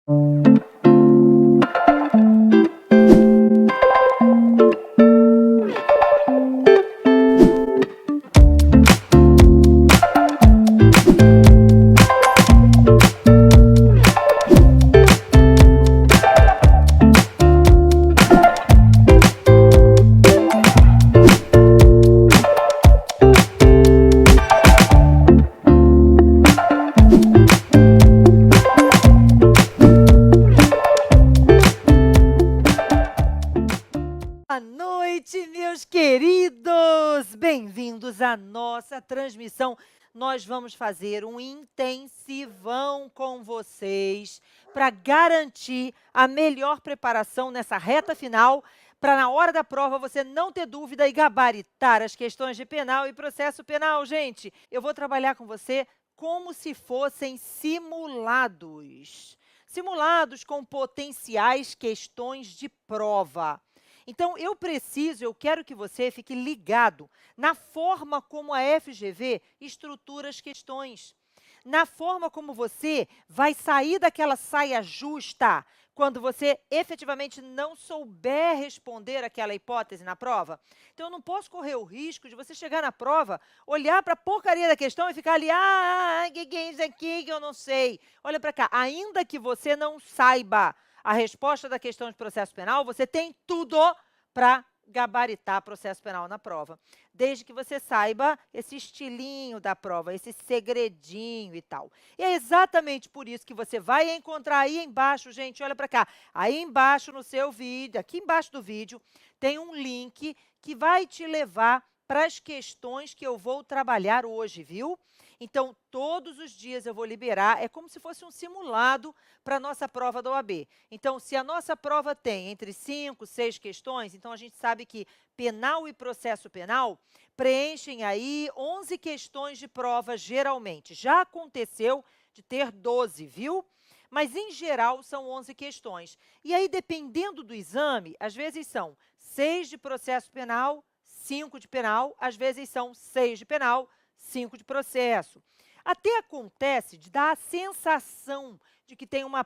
Boa noite, meus queridos! Bem-vindos à nossa transmissão. Nós vamos fazer um intensivão com vocês para garantir a melhor preparação nessa reta final, para na hora da prova você não ter dúvida e gabaritar as questões de penal e processo penal. Gente, eu vou trabalhar com você como se fossem simulados. Simulados com potenciais questões de prova. Então, eu quero que você fique ligado na forma como a FGV estrutura as questões, na forma como você vai sair daquela saia justa quando você efetivamente não souber responder aquela hipótese na prova. Então, eu não posso correr o risco de você chegar na prova, olhar para a porcaria da questão e ficar ali, que é isso aqui que eu não sei? Olha para cá, ainda que você não saiba a resposta da questão de processo penal, você tem tudo para gabaritar processo penal na prova, desde que você saiba esse estilinho da prova, esse segredinho e tal. E é exatamente por isso que você vai encontrar aí embaixo, gente, olha para cá, aí embaixo no seu vídeo, aqui embaixo do vídeo, tem um link que vai te levar para as questões que eu vou trabalhar hoje, viu? Então, todos os dias eu vou liberar, é como se fosse um simulado para a nossa prova da OAB. Então, se a nossa prova tem entre 5, 6 questões, então a gente sabe que penal e processo penal preenchem aí 11 questões de prova, geralmente. Já aconteceu de ter 12, viu? Mas, em geral, são 11 questões. E aí, dependendo do exame, às vezes são 6 de processo penal, 5 de penal, às vezes são 6 de penal, 5 de processo. Até acontece de dar a sensação de que tem uma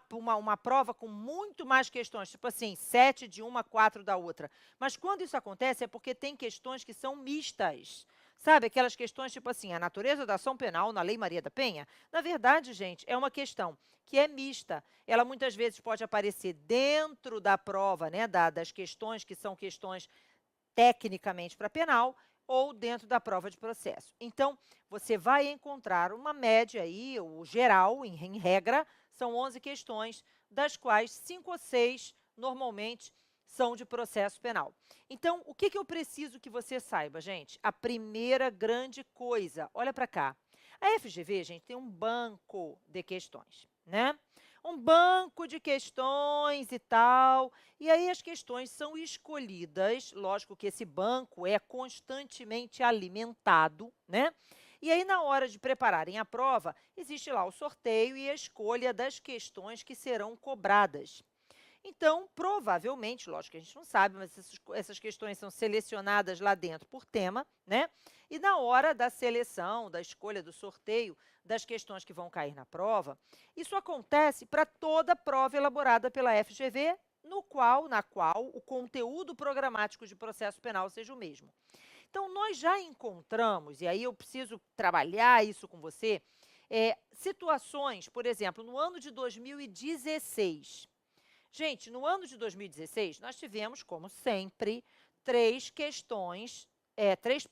prova com muito mais questões, tipo assim, 7 de uma, 4 da outra. Mas quando isso acontece é porque tem questões que são mistas. Sabe, aquelas questões tipo assim, a natureza da ação penal na Lei Maria da Penha? Na verdade, gente, é uma questão que é mista. Ela muitas vezes pode aparecer dentro da prova, né, das questões que são questões tecnicamente para penal, ou dentro da prova de processo. Então, você vai encontrar uma média aí, o geral, em regra, são 11 questões, das quais 5 ou 6, normalmente, são de processo penal. Então, o que eu preciso que você saiba, gente? A primeira grande coisa, olha para cá. A FGV, gente, tem um banco de questões, né? Um banco de questões e tal, e aí as questões são escolhidas, lógico que esse banco é constantemente alimentado, né? E aí, na hora de prepararem a prova, existe lá o sorteio e a escolha das questões que serão cobradas. Então, provavelmente, lógico que a gente não sabe, mas essas questões são selecionadas lá dentro por tema, né? E na hora da seleção, da escolha, do sorteio das questões que vão cair na prova, isso acontece para toda prova elaborada pela FGV, na qual o conteúdo programático de processo penal seja o mesmo. Então, nós já encontramos, e aí eu preciso trabalhar isso com você, situações, por exemplo, no ano de 2016. Gente, no ano de 2016, nós tivemos, como sempre, 3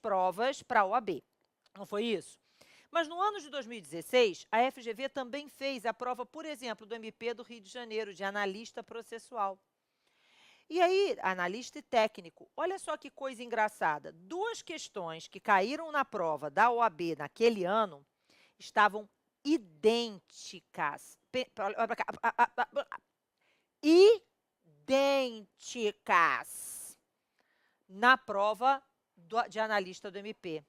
provas para a OAB. Não foi isso? Mas no ano de 2016, a FGV também fez a prova, por exemplo, do MP do Rio de Janeiro, de analista processual. E aí, analista e técnico, olha só que coisa engraçada. 2 questões que caíram na prova da OAB naquele ano estavam idênticas. Olha para cá. Idênticas na prova de analista do MP.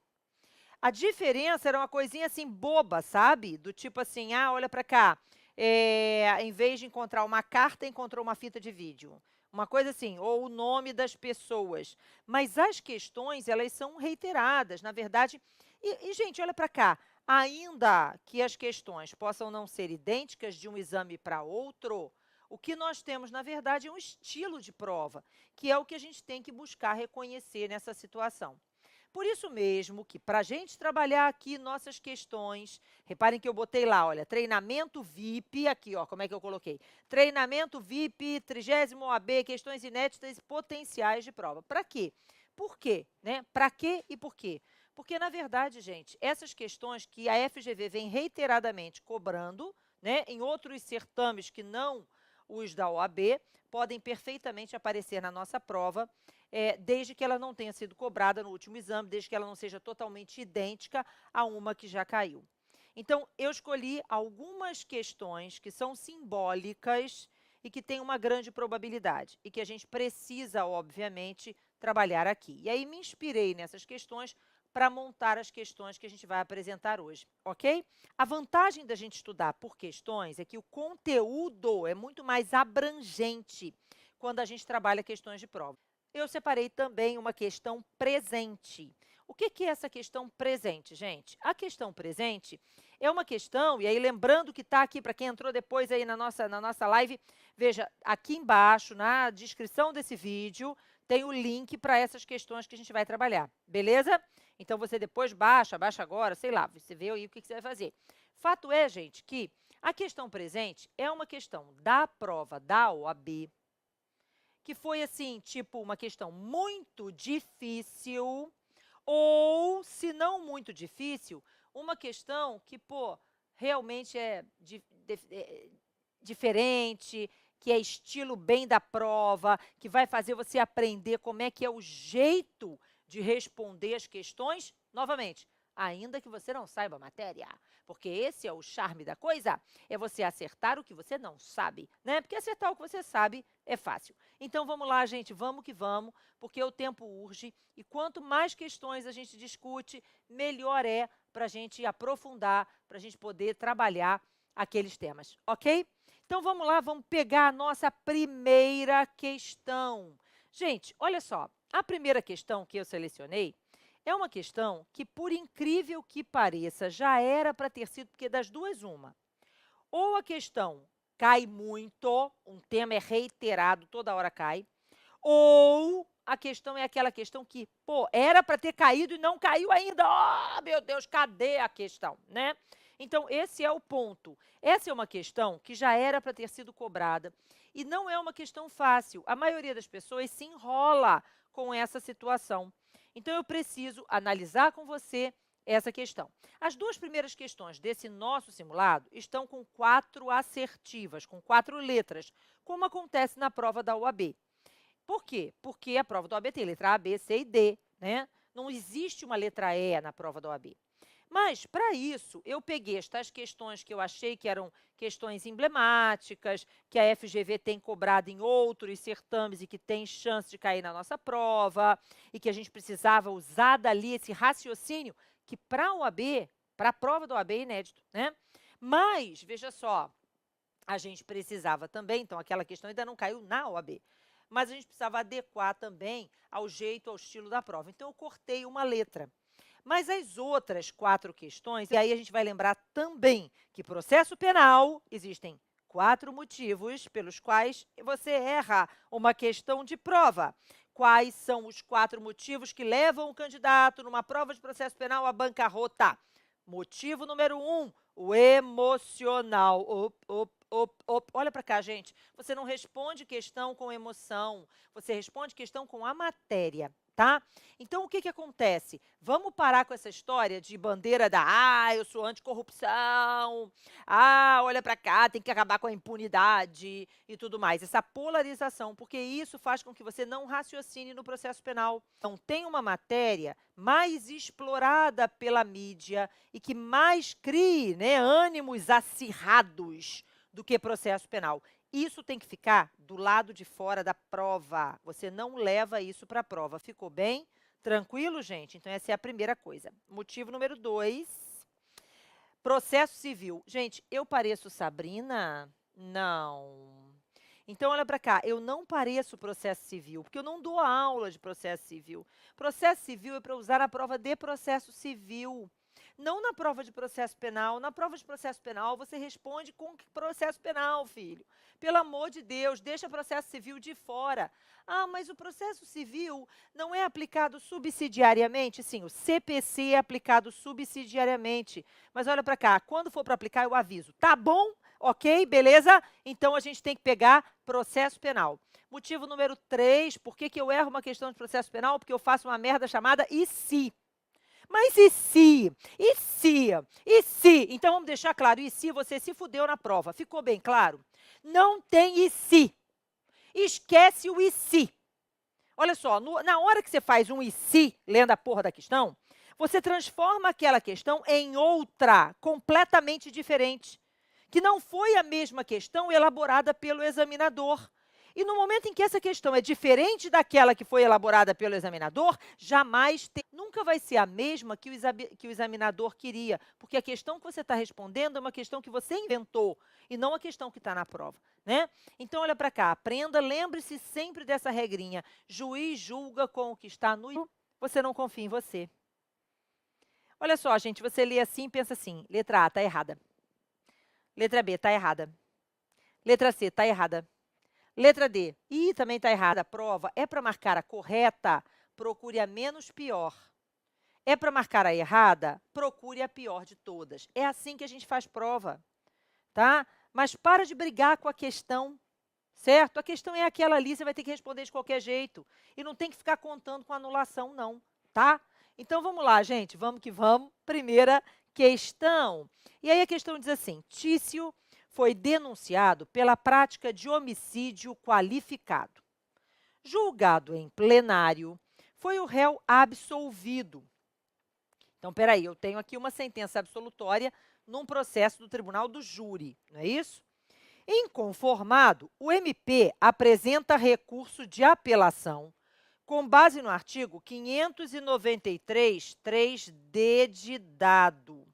A diferença era uma coisinha assim boba, sabe? Do tipo assim, olha para cá, em vez de encontrar uma carta, encontrou uma fita de vídeo. Uma coisa assim, ou o nome das pessoas. Mas as questões, elas são reiteradas, na verdade. Gente, olha para cá, ainda que as questões possam não ser idênticas de um exame para outro, O que nós temos, na verdade, é um estilo de prova, que é o que a gente tem que buscar reconhecer nessa situação. Por isso mesmo que, para a gente trabalhar aqui nossas questões, reparem que eu botei lá, olha, treinamento VIP, aqui, ó, como é que eu coloquei? Treinamento VIP, 30º OAB, questões inéditas e potenciais de prova. Para quê? Por quê? Né? Para quê e por quê? Porque, na verdade, gente, essas questões que a FGV vem reiteradamente cobrando, né, em outros certames que não os da OAB, podem perfeitamente aparecer na nossa prova, desde que ela não tenha sido cobrada no último exame, desde que ela não seja totalmente idêntica a uma que já caiu. Então, eu escolhi algumas questões que são simbólicas e que têm uma grande probabilidade e que a gente precisa, obviamente, trabalhar aqui. E aí me inspirei nessas questões para montar as questões que a gente vai apresentar hoje, ok? A vantagem da gente estudar por questões é que o conteúdo é muito mais abrangente quando a gente trabalha questões de prova. Eu separei também uma questão presente. O que é essa questão presente, gente? A questão presente é uma questão, e aí lembrando que está aqui, para quem entrou depois aí na nossa live, veja, aqui embaixo, na descrição desse vídeo, tem o link para essas questões que a gente vai trabalhar, beleza? Então, você depois baixa agora, sei lá, você vê aí o que você vai fazer. Fato é, gente, que a questão presente é uma questão da prova da OAB, que foi, assim, tipo, uma questão muito difícil, ou, se não muito difícil, uma questão que, pô, realmente é diferente, que é estilo bem da prova, que vai fazer você aprender como é que é o jeito de responder as questões, novamente, ainda que você não saiba a matéria, porque esse é o charme da coisa, é você acertar o que você não sabe, né? Porque acertar o que você sabe é fácil. Então, vamos lá, gente, vamos que vamos, porque o tempo urge, e quanto mais questões a gente discute, melhor é para a gente aprofundar, para a gente poder trabalhar aqueles temas, ok? Então, vamos lá, vamos pegar a nossa primeira questão. Gente, olha só, a primeira questão que eu selecionei é uma questão que, por incrível que pareça, já era para ter sido, porque das duas, uma. Ou a questão cai muito, um tema é reiterado, toda hora cai, ou a questão é aquela questão que, pô, era para ter caído e não caiu ainda. Oh, meu Deus, cadê a questão, né? Então, esse é o ponto. Essa é uma questão que já era para ter sido cobrada e não é uma questão fácil. A maioria das pessoas se enrola com essa situação. Então, eu preciso analisar com você essa questão. As duas primeiras questões desse nosso simulado estão com 4 assertivas, com 4 letras, como acontece na prova da UAB. Por quê? Porque a prova da OAB tem letra A, B, C e D, né? Não existe uma letra E na prova da OAB. Mas, para isso, eu peguei estas questões que eu achei que eram questões emblemáticas, que a FGV tem cobrado em outros certames e que tem chance de cair na nossa prova, e que a gente precisava usar dali esse raciocínio, que para a OAB, para a prova da OAB é inédito, né? Mas, veja só, a gente precisava também, então aquela questão ainda não caiu na OAB, mas a gente precisava adequar também ao jeito, ao estilo da prova. Então, eu cortei uma letra. Mas as outras 4 questões, e aí a gente vai lembrar também que processo penal existem 4 motivos pelos quais você erra uma questão de prova. Quais são os 4 motivos que levam o candidato numa prova de processo penal à bancarrota? Motivo número 1, o emocional. Olha para cá, gente. Você não responde questão com emoção, você responde questão com a matéria, tá? Então, o que acontece? Vamos parar com essa história de bandeira da eu sou anticorrupção, olha para cá, tem que acabar com a impunidade e tudo mais. Essa polarização, porque isso faz com que você não raciocine no processo penal. Então, tem uma matéria mais explorada pela mídia e que mais crie, né, ânimos acirrados do que processo penal. Isso tem que ficar do lado de fora da prova. Você não leva isso para a prova. Ficou bem? Tranquilo, gente? Então, essa é a primeira coisa. Motivo número 2, processo civil. Gente, eu pareço Sabrina? Não. Então, olha para cá, eu não pareço processo civil, porque eu não dou aula de processo civil. Processo civil é para usar na prova de processo civil. Não na prova de processo penal. Na prova de processo penal, você responde com processo penal, filho. Pelo amor de Deus, deixa processo civil de fora. Ah, mas o processo civil não é aplicado subsidiariamente? Sim, o CPC é aplicado subsidiariamente. Mas olha para cá, quando for para aplicar, eu aviso. Tá bom? Ok, beleza? Então, a gente tem que pegar processo penal. Motivo número 3, por que eu erro uma questão de processo penal? Porque eu faço uma merda chamada e se. Mas e se? E se? E se? Então, vamos deixar claro, e se você se fudeu na prova? Ficou bem claro? Não tem e se. Esquece o e se. Olha só, na hora que você faz um e se, lendo a porra da questão, você transforma aquela questão em outra, completamente diferente, que não foi a mesma questão elaborada pelo examinador. E no momento em que essa questão é diferente daquela que foi elaborada pelo examinador, nunca vai ser a mesma que o examinador queria, porque a questão que você está respondendo é uma questão que você inventou e não a questão que está na prova, né? Então, olha para cá, aprenda, lembre-se sempre dessa regrinha. Juiz julga com o que está no livro, você não confia em você. Olha só, gente, você lê assim e pensa assim, letra A está errada. Letra B está errada. Letra C está errada. Letra D, também está errada. A prova é para marcar a correta, procure a menos pior. É para marcar a errada, procure a pior de todas. É assim que a gente faz prova, tá? Mas para de brigar com a questão, certo? A questão é aquela ali, você vai ter que responder de qualquer jeito. E não tem que ficar contando com anulação, não, tá? Então, vamos lá, gente, vamos que vamos. Primeira questão. E aí a questão diz assim, Tício foi denunciado pela prática de homicídio qualificado. Julgado em plenário, foi o réu absolvido. Então, peraí, eu tenho aqui uma sentença absolutória num processo do tribunal do júri, não é isso? Inconformado, o MP apresenta recurso de apelação com base no artigo 593, 3D de dado.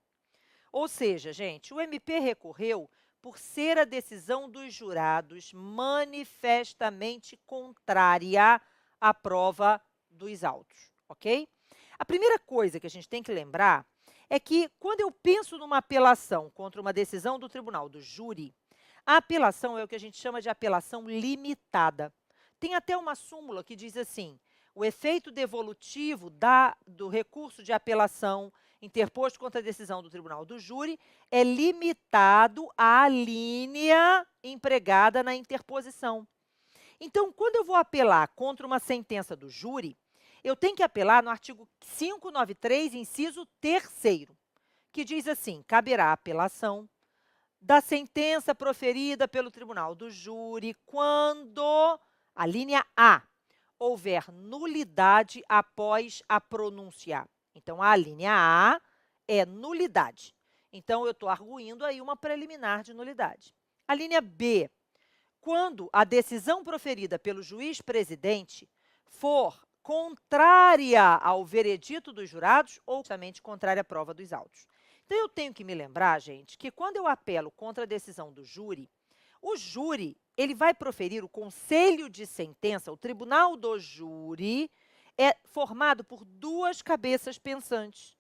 Ou seja, gente, o MP recorreu por ser a decisão dos jurados manifestamente contrária à prova dos autos, ok? A primeira coisa que a gente tem que lembrar é que, quando eu penso numa apelação contra uma decisão do tribunal do júri, a apelação é o que a gente chama de apelação limitada. Tem até uma súmula que diz assim, o efeito devolutivo do recurso de apelação interposto contra a decisão do tribunal do júri é limitado à linha empregada na interposição. Então, quando eu vou apelar contra uma sentença do júri, eu tenho que apelar no artigo 593, inciso 3º, que diz assim, caberá apelação da sentença proferida pelo tribunal do júri quando, a linha A, houver nulidade após a pronúncia. Então, a linha A é nulidade. Então, eu estou arguindo aí uma preliminar de nulidade. A linha B, quando a decisão proferida pelo juiz presidente for contrária ao veredito dos jurados ou justamente contrária à prova dos autos. Então, eu tenho que me lembrar, gente, que quando eu apelo contra a decisão do júri, o júri ele vai proferir o conselho de sentença, o tribunal do júri é formado por duas cabeças pensantes.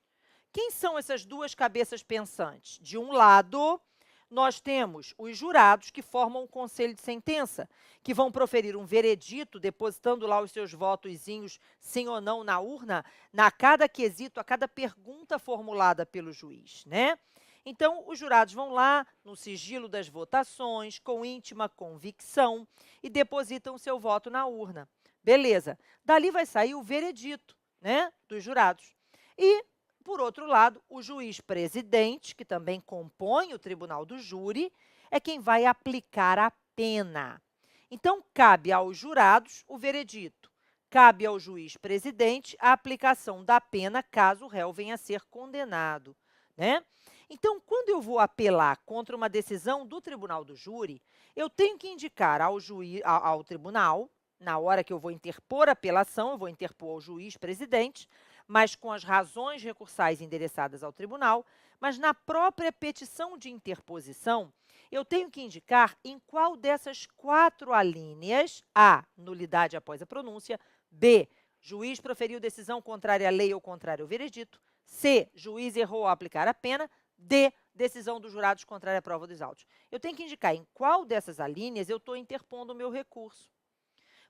Quem são essas duas cabeças pensantes? De um lado, nós temos os jurados que formam o conselho de sentença, que vão proferir um veredito, depositando lá os seus votozinhos, sim ou não, na urna, a cada quesito, a cada pergunta formulada pelo juiz, né? Então, os jurados vão lá, no sigilo das votações, com íntima convicção, e depositam o seu voto na urna. Beleza. Dali vai sair o veredito, né, dos jurados. E, por outro lado, o juiz presidente, que também compõe o tribunal do júri, é quem vai aplicar a pena. Então, cabe aos jurados o veredito. Cabe ao juiz presidente a aplicação da pena caso o réu venha a ser condenado, né? Então, quando eu vou apelar contra uma decisão do tribunal do júri, eu tenho que indicar ao tribunal, na hora que eu vou interpor a apelação, eu vou interpor ao juiz presidente, mas com as razões recursais endereçadas ao tribunal, mas na própria petição de interposição, eu tenho que indicar em qual dessas 4 alíneas, A, nulidade após a pronúncia, B, juiz proferiu decisão contrária à lei ou contrária ao veredito, C, juiz errou ao aplicar a pena. D, decisão dos jurados contrária à prova dos autos. Eu tenho que indicar em qual dessas alíneas eu estou interpondo o meu recurso.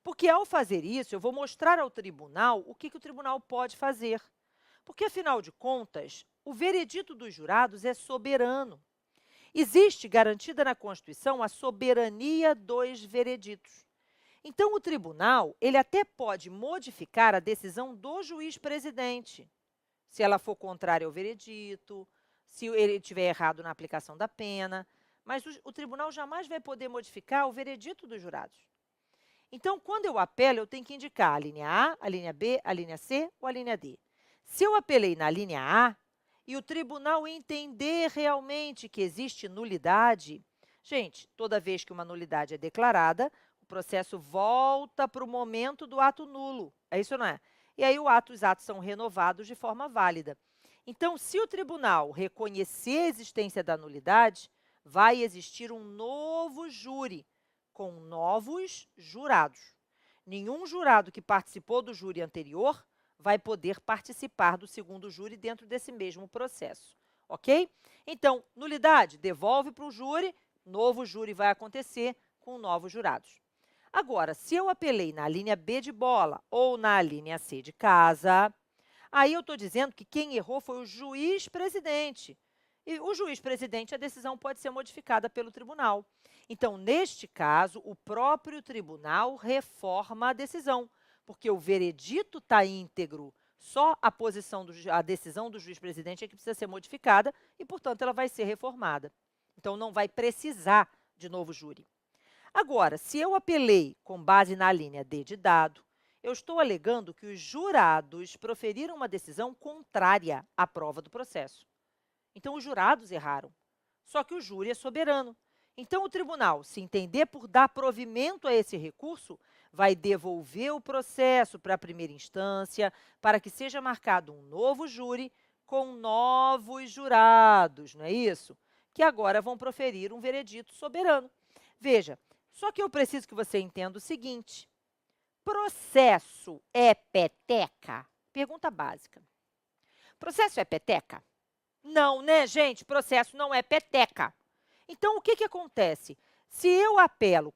Porque, ao fazer isso, eu vou mostrar ao tribunal o que o tribunal pode fazer. Porque, afinal de contas, o veredito dos jurados é soberano. Existe garantida na Constituição a soberania dos vereditos. Então, o tribunal ele até pode modificar a decisão do juiz-presidente, se ela for contrária ao veredito, se ele estiver errado na aplicação da pena, mas o tribunal jamais vai poder modificar o veredito dos jurados. Então, quando eu apelo, eu tenho que indicar a linha A, a linha B, a linha C ou a linha D. Se eu apelei na linha A e o tribunal entender realmente que existe nulidade, gente, toda vez que uma nulidade é declarada, o processo volta para o momento do ato nulo. É isso ou não é? E aí os atos são renovados de forma válida. Então, se o tribunal reconhecer a existência da nulidade, vai existir um novo júri, com novos jurados. Nenhum jurado que participou do júri anterior vai poder participar do segundo júri dentro desse mesmo processo, ok? Então, nulidade, devolve para o júri, novo júri vai acontecer com novos jurados. Agora, se eu apelei na linha B de bola ou na linha C de casa, aí eu estou dizendo que quem errou foi o juiz-presidente. E o juiz-presidente, a decisão pode ser modificada pelo tribunal. Então, neste caso, o próprio tribunal reforma a decisão, porque o veredito está íntegro. Só a decisão do juiz-presidente é que precisa ser modificada e, portanto, ela vai ser reformada. Então, não vai precisar de novo júri. Agora, se eu apelei com base na linha D de dado, eu estou alegando que os jurados proferiram uma decisão contrária à prova do processo. Então, os jurados erraram, só que o júri é soberano. Então, o tribunal, se entender por dar provimento a esse recurso, vai devolver o processo para a primeira instância para que seja marcado um novo júri com novos jurados, não é isso? Que agora vão proferir um veredito soberano. Veja, só que eu preciso que você entenda o seguinte: processo é peteca? Pergunta básica. Processo é peteca? Não, né, gente? Processo não é peteca. Então, o que acontece? Se eu apelo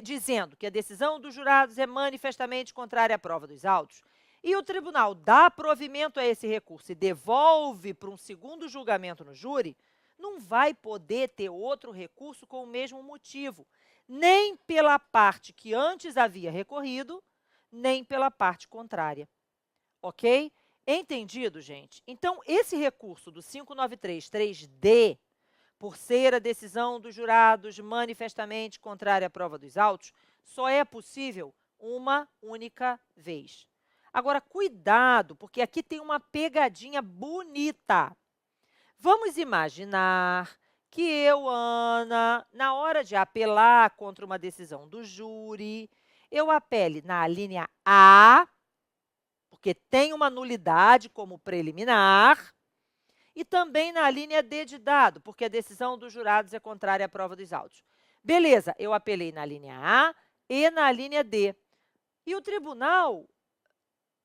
dizendo que a decisão dos jurados é manifestamente contrária à prova dos autos, e o tribunal dá provimento a esse recurso e devolve para um segundo julgamento no júri, não vai poder ter outro recurso com o mesmo motivo, nem pela parte que antes havia recorrido, nem pela parte contrária. Ok? Entendido, gente? Então, esse recurso do 593-3D, por ser a decisão dos jurados manifestamente contrária à prova dos autos, só é possível uma única vez. Agora, cuidado, porque aqui tem uma pegadinha bonita. Vamos imaginar que eu, Ana, na hora de apelar contra uma decisão do júri, eu apele na linha A, porque tem uma nulidade como preliminar, e também na linha D de dado, porque a decisão dos jurados é contrária à prova dos autos. Beleza, eu apelei na linha A e na linha D. E o tribunal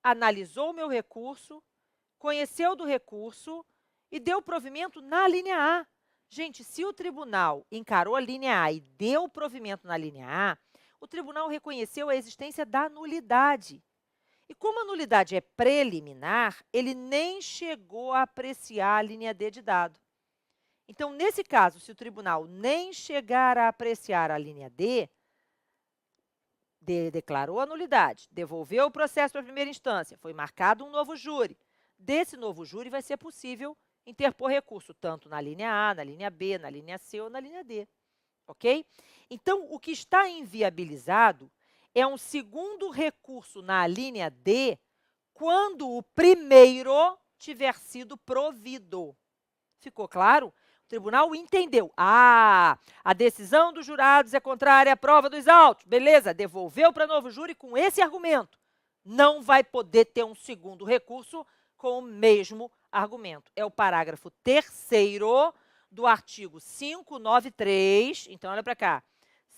analisou o meu recurso, conheceu do recurso e deu provimento na linha A. Gente, se o tribunal encarou a linha A e deu provimento na linha A, o tribunal reconheceu a existência da nulidade. E como a nulidade é preliminar, ele nem chegou a apreciar a linha D de dado. Então, nesse caso, se o tribunal nem chegar a apreciar a linha D, declarou a nulidade, devolveu o processo para a primeira instância, foi marcado um novo júri. Desse novo júri vai ser possível interpor recurso, tanto na linha A, na linha B, na linha C ou na linha D. Ok? Então, o que está inviabilizado é um segundo recurso na linha D quando o primeiro tiver sido provido. Ficou claro? O tribunal entendeu. Ah, a decisão dos jurados é contrária à prova dos autos. Beleza, devolveu para novo júri com esse argumento. Não vai poder ter um segundo recurso com o mesmo argumento. É o parágrafo 3º do artigo 593. Então, olha para cá.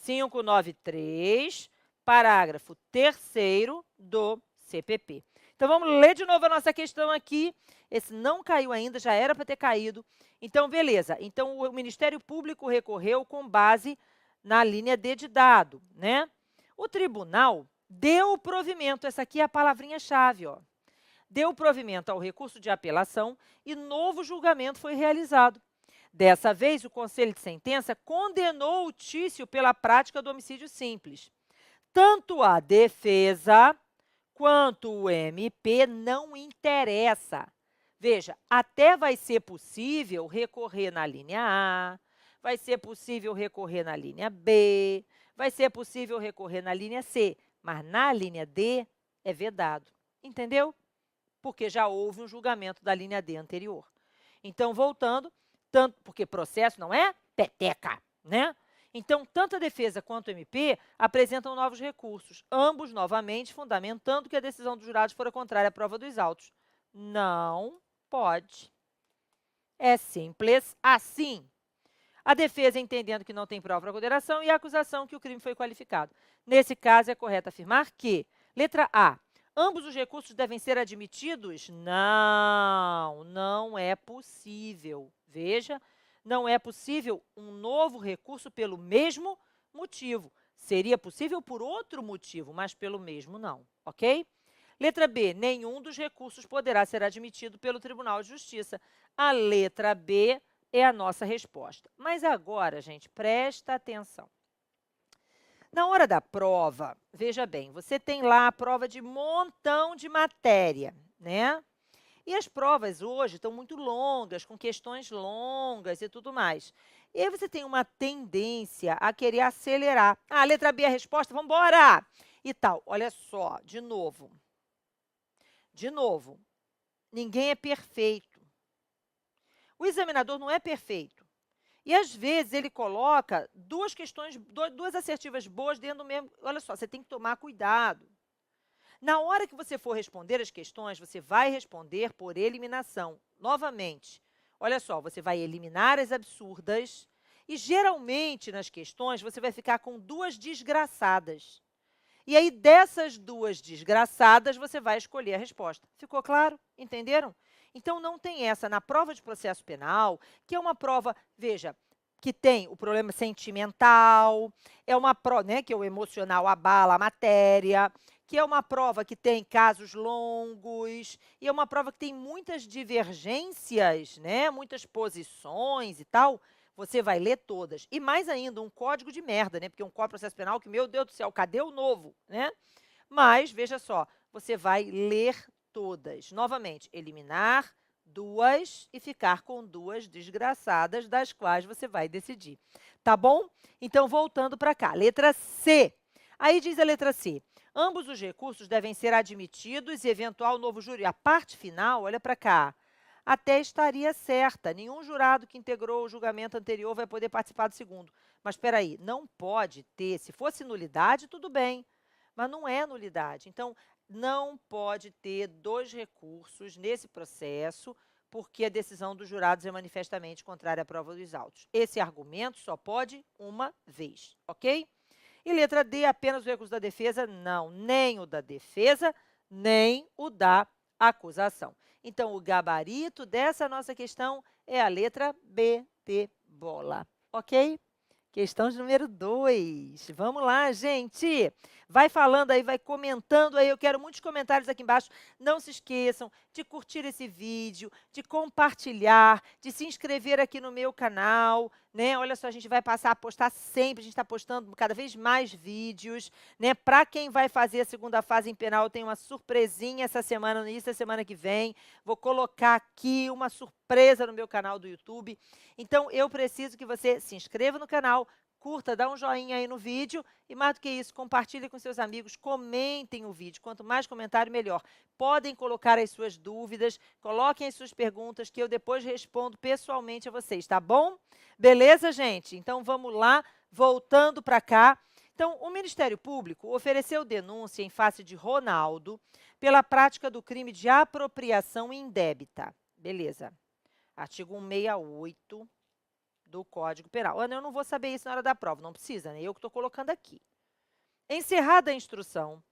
593, parágrafo 3º do CPP. Então, vamos ler de novo a nossa questão aqui. Esse não caiu ainda, já era para ter caído. Então, beleza. Então, o Ministério Público recorreu com base na linha D de dado, né? O tribunal deu o provimento, essa aqui é a palavrinha-chave, ó. Deu provimento ao recurso de apelação e novo julgamento foi realizado. Dessa vez, o Conselho de Sentença condenou o Tício pela prática do homicídio simples. Tanto a defesa quanto o MP não interessa. Veja, até vai ser possível recorrer na linha A, vai ser possível recorrer na linha B, vai ser possível recorrer na linha C, mas na linha D é vedado. Entendeu? Porque já houve um julgamento da linha D anterior. Então, voltando, porque processo não é peteca, né? Então, tanto a defesa quanto o MP apresentam novos recursos, ambos novamente fundamentando que a decisão dos jurados fora contrária à prova dos autos. Não pode. É simples assim. A defesa entendendo que não tem prova para condenação e a acusação que o crime foi qualificado. Nesse caso, é correto afirmar que, letra A, ambos os recursos devem ser admitidos? Não, não é possível. Veja, não é possível um novo recurso pelo mesmo motivo. Seria possível por outro motivo, mas pelo mesmo não, ok? Letra B, nenhum dos recursos poderá ser admitido pelo Tribunal de Justiça. A letra B é a nossa resposta. Mas agora, gente, presta atenção. Na hora da prova, veja bem, você tem lá a prova de montão de matéria, né? E as provas hoje estão muito longas, com questões longas e tudo mais. E aí você tem uma tendência a querer acelerar. Ah, letra B é a resposta, vamos embora! E tal. Olha só, de novo. De novo, ninguém é perfeito. O examinador não é perfeito. E, às vezes, ele coloca duas questões, duas assertivas boas dentro do mesmo... Olha só, você tem que tomar cuidado. Na hora que você for responder as questões, você vai responder por eliminação. Novamente, olha só, você vai eliminar as absurdas e, geralmente, nas questões, você vai ficar com duas desgraçadas. E aí, dessas duas desgraçadas, você vai escolher a resposta. Ficou claro? Entenderam? Então, não tem essa. Na prova de processo penal, que é uma prova, veja, que tem o problema sentimental, é uma prova, né, que é o emocional abala a matéria, que é uma prova que tem casos longos, e é uma prova que tem muitas divergências, né, muitas posições e tal. Você vai ler todas. E mais ainda, um código de merda, né? Porque um Código de Processo Penal que, meu Deus do céu, cadê o novo, né? Mas, veja só, você vai ler todas. Novamente, eliminar duas e ficar com duas desgraçadas, das quais você vai decidir. Tá bom? Então, voltando para cá. Letra C. Aí diz a letra C. Ambos os recursos devem ser admitidos e eventual novo júri. A parte final, olha para cá, até estaria certa. Nenhum jurado que integrou o julgamento anterior vai poder participar do segundo. Mas, espera aí, não pode ter. Se fosse nulidade, tudo bem, mas não é nulidade. Então, não pode ter dois recursos nesse processo, porque a decisão dos jurados é manifestamente contrária à prova dos autos. Esse argumento só pode uma vez, ok? E letra D, apenas o recurso da defesa? Não, nem o da defesa, nem o da acusação. Então, o gabarito dessa nossa questão é a letra B de bola, ok? Questão de número 2. Vamos lá, gente. Vai falando aí, vai comentando aí. Eu quero muitos comentários aqui embaixo. Não se esqueçam de curtir esse vídeo, de compartilhar, de se inscrever aqui no meu canal, né? Olha só, a gente vai passar a postar sempre, a gente está postando cada vez mais vídeos, né? Para quem vai fazer a segunda fase em penal, eu tenho uma surpresinha essa semana, no início da semana que vem. Vou colocar aqui uma surpresa no meu canal do YouTube. Então, eu preciso que você se inscreva no canal, curta, dá um joinha aí no vídeo e, mais do que isso, compartilhe com seus amigos, comentem o vídeo. Quanto mais comentário, melhor. Podem colocar as suas dúvidas, coloquem as suas perguntas que eu depois respondo pessoalmente a vocês, tá bom? Beleza, gente? Então, vamos lá, voltando para cá. Então, o Ministério Público ofereceu denúncia em face de Ronaldo pela prática do crime de apropriação indébita. Beleza. Artigo 168 do Código Penal. Ana, eu não vou saber isso na hora da prova, não precisa, né? Eu que estou colocando aqui. Encerrada a instrução,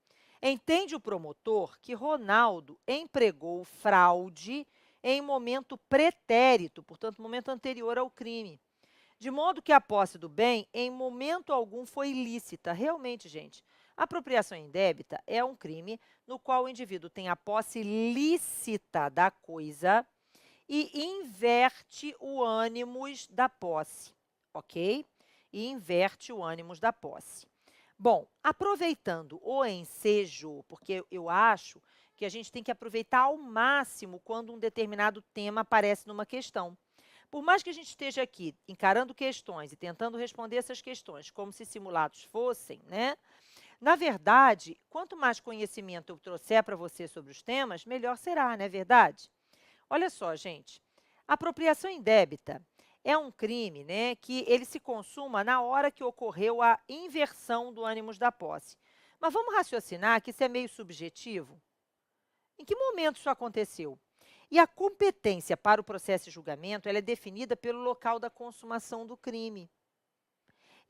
Entende o promotor que Ronaldo empregou fraude em momento pretérito, portanto, momento anterior ao crime, de modo que a posse do bem em momento algum foi ilícita. Realmente, gente, apropriação indébita é um crime no qual o indivíduo tem a posse lícita da coisa e inverte o ânimos da posse, ok? E inverte o ânimos da posse. Bom, aproveitando o ensejo, porque eu acho que a gente tem que aproveitar ao máximo quando um determinado tema aparece numa questão. Por mais que a gente esteja aqui encarando questões e tentando responder essas questões como se simulados fossem, né? Na verdade, quanto mais conhecimento eu trouxer para você sobre os temas, melhor será, não é verdade? Olha só, gente, apropriação indébita é um crime, né, que ele se consuma na hora que ocorreu a inversão do ânimos da posse. Mas vamos raciocinar que isso é meio subjetivo? Em que momento isso aconteceu? E a competência para o processo e julgamento, ela é definida pelo local da consumação do crime.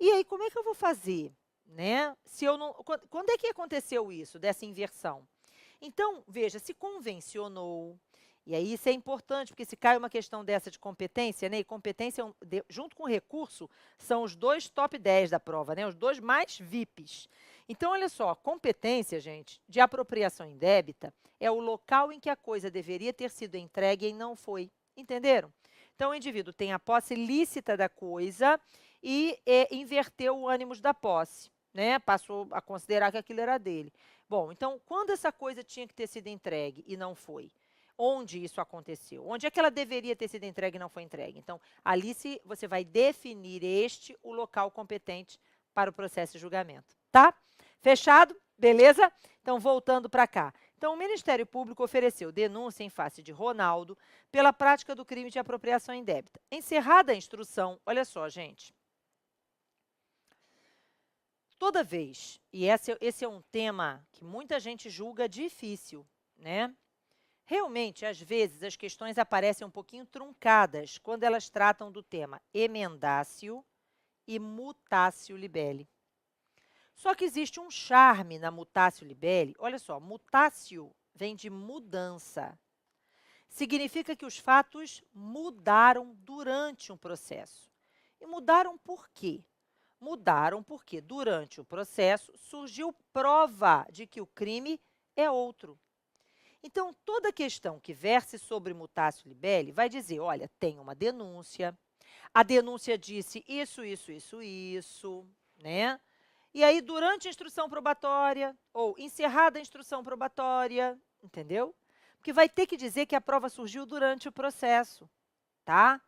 E aí, como é que eu vou fazer, né? Se eu não, quando é que aconteceu isso, dessa inversão? Então, veja, se convencionou, e aí isso é importante, porque se cai uma questão dessa de competência, né? E competência, junto com recurso, são os dois top 10 da prova, né? Os dois mais VIPs. Então, olha só, competência, gente, de apropriação indébita é o local em que a coisa deveria ter sido entregue e não foi. Entenderam? Então, o indivíduo tem a posse lícita da coisa e inverteu o ânimos da posse, né? Passou a considerar que aquilo era dele. Bom, então, quando essa coisa tinha que ter sido entregue e não foi? Onde isso aconteceu? Onde é que ela deveria ter sido entregue e não foi entregue? Então, ali você vai definir o local competente para o processo de julgamento, tá? Fechado? Beleza? Então, voltando para cá. Então, o Ministério Público ofereceu denúncia em face de Ronaldo pela prática do crime de apropriação indébita. Encerrada a instrução, olha só, gente. Toda vez, e esse é um tema que muita gente julga difícil, né? Realmente, às vezes, as questões aparecem um pouquinho truncadas quando elas tratam do tema emendácio e mutácio libelli. Só que existe um charme na mutácio libelli. Olha só, mutácio vem de mudança. Significa que os fatos mudaram durante um processo. E mudaram por quê? Mudaram porque, durante o processo, surgiu prova de que o crime é outro. Então, toda questão que verse sobre mutácio libelli vai dizer, olha, tem uma denúncia, a denúncia disse isso, né? E aí, durante a instrução probatória, ou encerrada a instrução probatória, entendeu? Porque vai ter que dizer que a prova surgiu durante o processo, tá?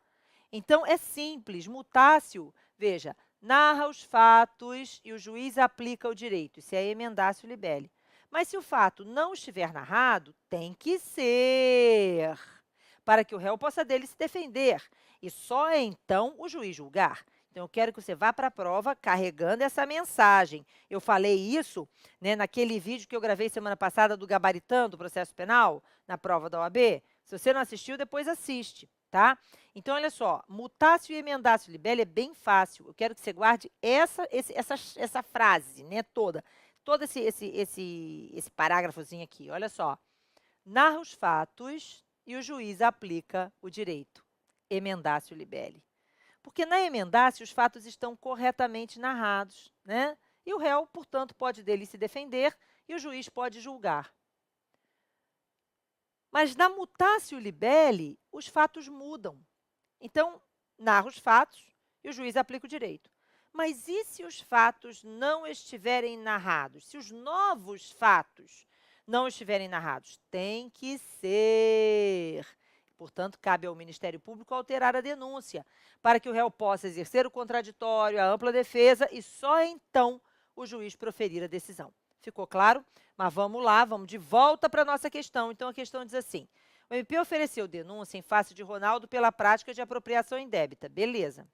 Então, é simples, mutácio, veja, narra os fatos e o juiz aplica o direito, isso é emendácio libelli. Mas se o fato não estiver narrado, tem que ser, para que o réu possa dele se defender, e só então o juiz julgar. Então, eu quero que você vá para a prova carregando essa mensagem. Eu falei isso, né, naquele vídeo que eu gravei semana passada do Gabaritando o Processo Penal, na prova da OAB. Se você não assistiu, depois assiste, tá? Então, olha só, mutácio e emendácio libelli é bem fácil. Eu quero que você guarde essa frase, né, toda. Todo esse parágrafozinho aqui, olha só. Narra os fatos e o juiz aplica o direito. Emendácio libelli. Porque na emendácio os fatos estão corretamente narrados, né? E o réu, portanto, pode dele se defender e o juiz pode julgar. Mas na mutácio libelli, os fatos mudam. Então, narra os fatos e o juiz aplica o direito. Mas e se os fatos não estiverem narrados? Se os novos fatos não estiverem narrados? Tem que ser. Portanto, cabe ao Ministério Público alterar a denúncia, para que o réu possa exercer o contraditório, a ampla defesa e só então o juiz proferir a decisão. Ficou claro? Mas vamos lá, vamos de volta para a nossa questão. Então, a questão diz assim: o MP ofereceu denúncia em face de Ronaldo pela prática de apropriação indébita. Beleza.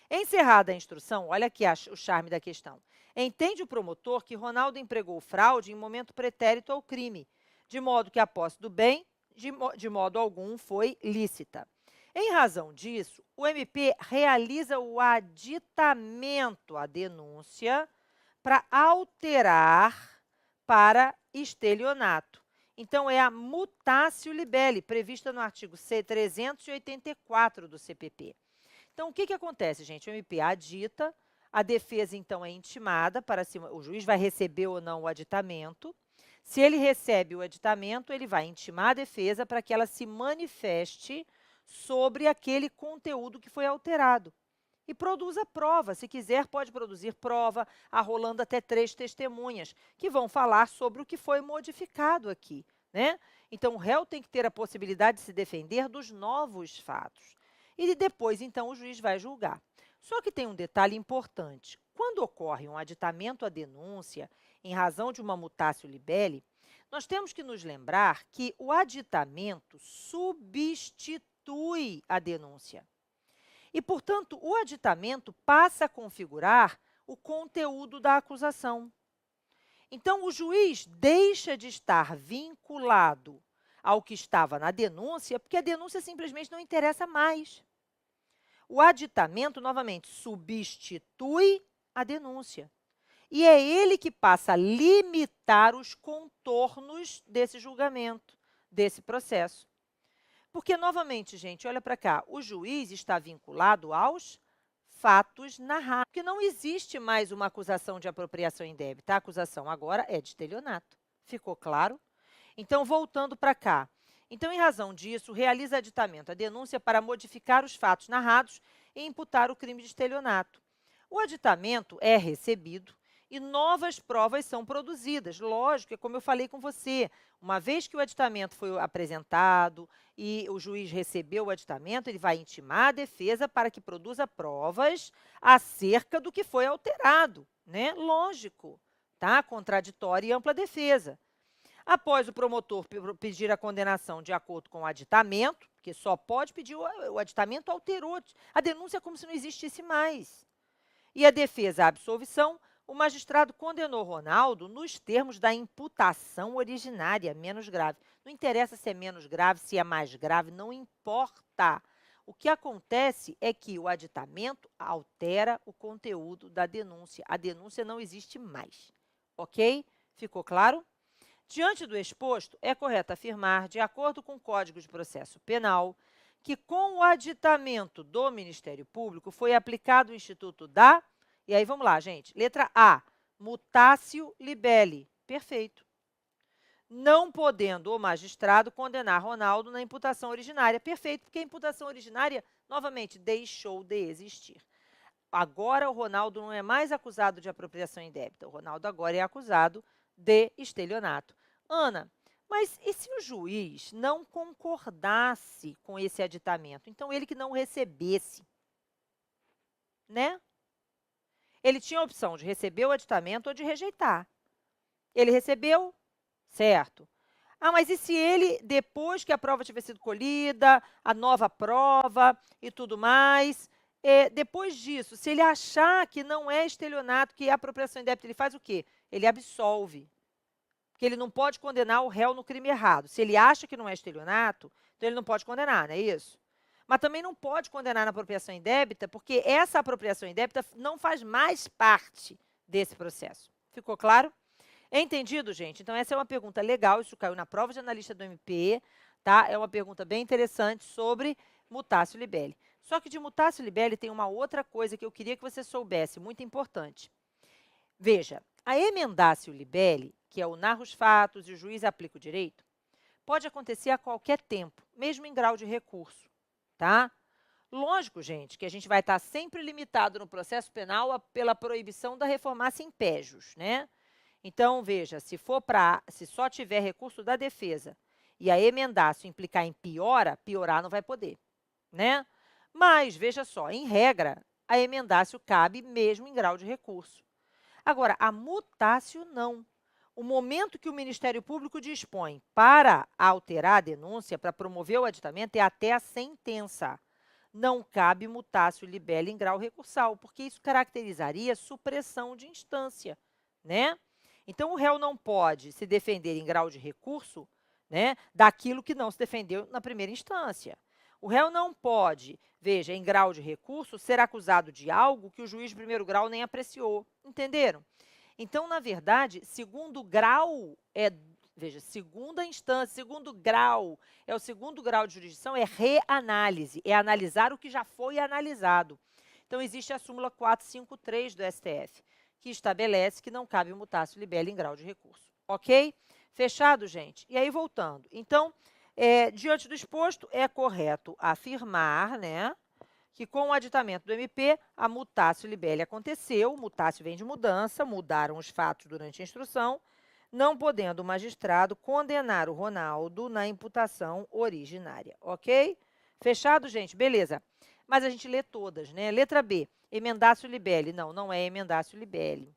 Encerrada a instrução, olha aqui o charme da questão. Entende o promotor que Ronaldo empregou fraude em momento pretérito ao crime, de modo que a posse do bem, de modo algum, foi lícita. Em razão disso, o MP realiza o aditamento à denúncia para alterar para estelionato. Então, é a mutatio libelli, prevista no artigo C384 do CPP. Então, o que acontece, gente? O MP adita, a defesa, então, é intimada para se o juiz vai receber ou não o aditamento. Se ele recebe o aditamento, ele vai intimar a defesa para que ela se manifeste sobre aquele conteúdo que foi alterado. E produza prova. Se quiser, pode produzir prova, arrolando até 3 testemunhas, que vão falar sobre o que foi modificado aqui, né? Então, o réu tem que ter a possibilidade de se defender dos novos fatos. E depois, então, o juiz vai julgar. Só que tem um detalhe importante. Quando ocorre um aditamento à denúncia, em razão de uma mutatio libelli, nós temos que nos lembrar que o aditamento substitui a denúncia. E, portanto, o aditamento passa a configurar o conteúdo da acusação. Então, o juiz deixa de estar vinculado ao que estava na denúncia, porque a denúncia simplesmente não interessa mais. O aditamento, novamente, substitui a denúncia. E é ele que passa a limitar os contornos desse julgamento, desse processo. Porque, novamente, gente, olha para cá, o juiz está vinculado aos fatos narrados, porque não existe mais uma acusação de apropriação indébita. A acusação agora é de estelionato. Ficou claro? Então, voltando para cá. Então, em razão disso, realiza aditamento a denúncia para modificar os fatos narrados e imputar o crime de estelionato. O aditamento é recebido e novas provas são produzidas. Lógico, é como eu falei com você, uma vez que o aditamento foi apresentado e o juiz recebeu o aditamento, ele vai intimar a defesa para que produza provas acerca do que foi alterado, né? Lógico, tá? Contraditória e ampla defesa. Após o promotor pedir a condenação de acordo com o aditamento, porque só pode pedir o aditamento alterou, a denúncia é como se não existisse mais. E a defesa a absolvição, o magistrado condenou Ronaldo nos termos da imputação originária, menos grave. Não interessa se é menos grave, se é mais grave, não importa. O que acontece é que o aditamento altera o conteúdo da denúncia. A denúncia não existe mais, ok? Ficou claro? Diante do exposto, é correto afirmar, de acordo com o Código de Processo Penal, que com o aditamento do Ministério Público foi aplicado o Instituto da... E aí, vamos lá, gente. Letra A, mutatio libelli. Perfeito. Não podendo o magistrado condenar Ronaldo na imputação originária. Perfeito, porque a imputação originária, novamente, deixou de existir. Agora, o Ronaldo não é mais acusado de apropriação indébita. O Ronaldo agora é acusado de estelionato. Ana, mas e se o juiz não concordasse com esse aditamento? Então, ele que não recebesse, né? Ele tinha a opção de receber o aditamento ou de rejeitar. Ele recebeu, certo. Ah, mas e se ele, depois que a prova tiver sido colhida, a nova prova e tudo mais, depois disso, se ele achar que não é estelionato, que é apropriação indébita, ele faz o quê? Ele absolve. Porque ele não pode condenar o réu no crime errado. Se ele acha que não é estelionato, então ele não pode condenar, não é isso? Mas também não pode condenar na apropriação indébita, porque essa apropriação indébita não faz mais parte desse processo. Ficou claro? Entendido, gente? Então, essa é uma pergunta legal, isso caiu na prova de analista do MP, tá? É uma pergunta bem interessante sobre mutatio libelli. Só que de mutatio libelli tem uma outra coisa que eu queria que você soubesse, muito importante. Veja, a emendatio libelli, que é o narra os fatos e o juiz aplica o direito, pode acontecer a qualquer tempo, mesmo em grau de recurso, tá? Lógico, gente, que a gente vai estar sempre limitado no processo penal pela proibição da reformácia in pejus, né? Então, veja, se só tiver recurso da defesa e a emendatio implicar em piorar não vai poder, né? Mas, veja só, em regra, a emendatio cabe mesmo em grau de recurso. Agora, a mutatio não. O momento que o Ministério Público dispõe para alterar a denúncia, para promover o aditamento, é até a sentença. Não cabe mutatio libelli em grau recursal, porque isso caracterizaria supressão de instância, né? Então, o réu não pode se defender em grau de recurso, né, daquilo que não se defendeu na primeira instância. O réu não pode, veja, em grau de recurso, ser acusado de algo que o juiz de primeiro grau nem apreciou. Entenderam? Então, na verdade, segundo grau é, veja, segunda instância, segundo grau, é o segundo grau de jurisdição, é reanálise, é analisar o que já foi analisado. Então, existe a súmula 453 do STF, que estabelece que não cabe mutácio libelli em grau de recurso. Ok? Fechado, gente? E aí, voltando. Então, diante do exposto, é correto afirmar, né, que com o aditamento do MP, a mutácio libelli aconteceu, mutácio vem de mudança, mudaram os fatos durante a instrução, não podendo o magistrado condenar o Ronaldo na imputação originária, ok? Fechado, gente? Beleza. Mas a gente lê todas, né? Letra B, emendácio libelli. Não, não é emendácio libelli.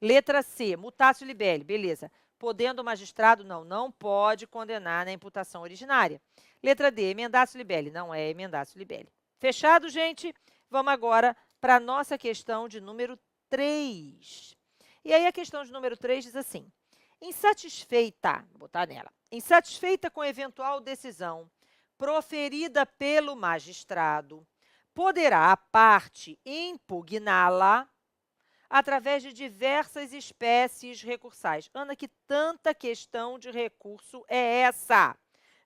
Letra C, mutácio libelli. Beleza. Podendo o magistrado? Não, não pode condenar na imputação originária. Letra D, emendácio libelli. Não é emendácio libelli. Fechado, gente? Vamos agora para a nossa questão de número 3. E aí a questão de número 3 diz assim: insatisfeita, vou botar nela, insatisfeita com eventual decisão proferida pelo magistrado, poderá a parte impugná-la através de diversas espécies recursais. Ana, que tanta questão de recurso é essa?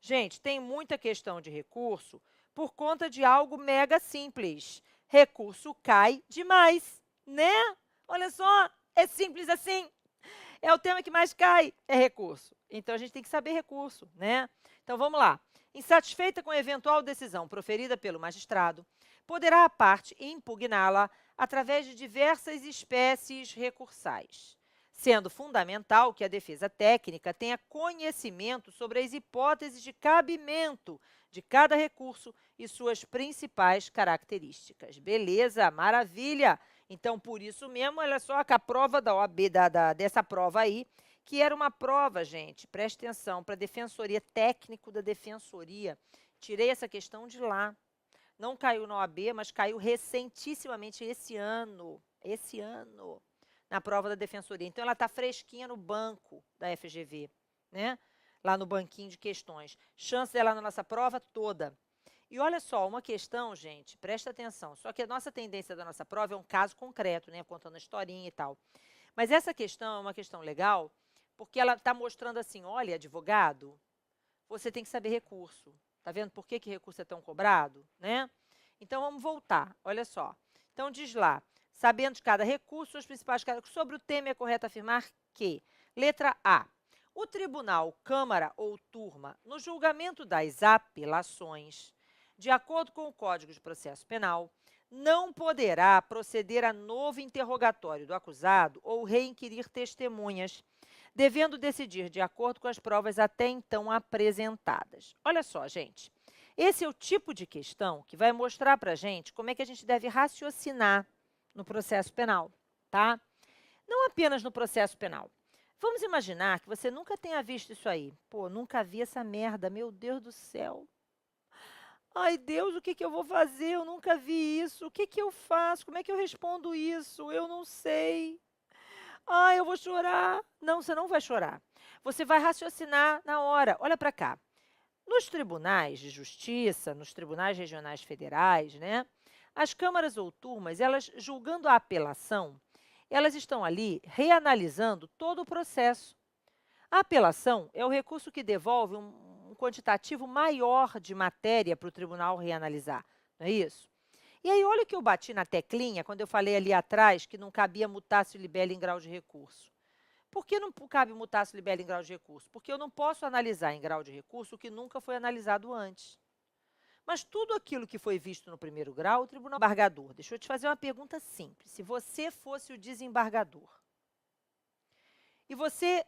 Gente, tem muita questão de recurso por conta de algo mega simples. Recurso cai demais, né? Olha só, é simples assim. É o tema que mais cai, é recurso. Então, a gente tem que saber recurso, né? Então, vamos lá. Insatisfeita com eventual decisão proferida pelo magistrado, poderá a parte impugná-la através de diversas espécies recursais, sendo fundamental que a defesa técnica tenha conhecimento sobre as hipóteses de cabimento de cada recurso e suas principais características. Beleza, maravilha! Então, por isso mesmo, olha só que a prova da OAB, dessa prova aí, que era uma prova, gente, preste atenção, para a defensoria, técnico da defensoria. Tirei essa questão de lá. Não caiu na OAB, mas caiu recentissimamente esse ano, na prova da defensoria. Então, ela está fresquinha no banco da FGV, né? Lá no banquinho de questões. Chance dela na nossa prova toda. E olha só, uma questão, gente, presta atenção, só que a nossa tendência da nossa prova é um caso concreto, né, contando a historinha e tal. Mas essa questão é uma questão legal, porque ela está mostrando assim, olha, advogado, você tem que saber recurso. Tá vendo por que recurso é tão cobrado, né? Então, vamos voltar, olha só. Então, diz lá, sabendo de cada recurso, os principais características. Sobre o tema, é correto afirmar que, letra A, o tribunal, câmara ou turma, no julgamento das apelações, de acordo com o Código de Processo Penal, não poderá proceder a novo interrogatório do acusado ou reinquirir testemunhas, devendo decidir de acordo com as provas até então apresentadas. Olha só, gente, esse é o tipo de questão que vai mostrar para a gente como é que a gente deve raciocinar no processo penal, tá? Não apenas no processo penal. Vamos imaginar que você nunca tenha visto isso aí. Pô, nunca vi essa merda, meu Deus do céu. Ai, Deus, o que que eu vou fazer? Eu nunca vi isso. O que que eu faço? Como é que eu respondo isso? Eu não sei. Ai, eu vou chorar. Não, você não vai chorar. Você vai raciocinar na hora. Olha para cá. Nos tribunais de justiça, nos tribunais regionais federais, né, as câmaras ou turmas, elas julgando a apelação, elas estão ali reanalisando todo o processo. A apelação é o recurso que devolve um quantitativo maior de matéria para o tribunal reanalisar, não é isso? E aí, olha o que eu bati na teclinha quando eu falei ali atrás que não cabia mutácio libelli em grau de recurso. Por que não cabe mutácio libelli em grau de recurso? Porque eu não posso analisar em grau de recurso o que nunca foi analisado antes. Mas tudo aquilo que foi visto no primeiro grau, o tribunal desembargador. Deixa eu te fazer uma pergunta simples. Se você fosse o desembargador e você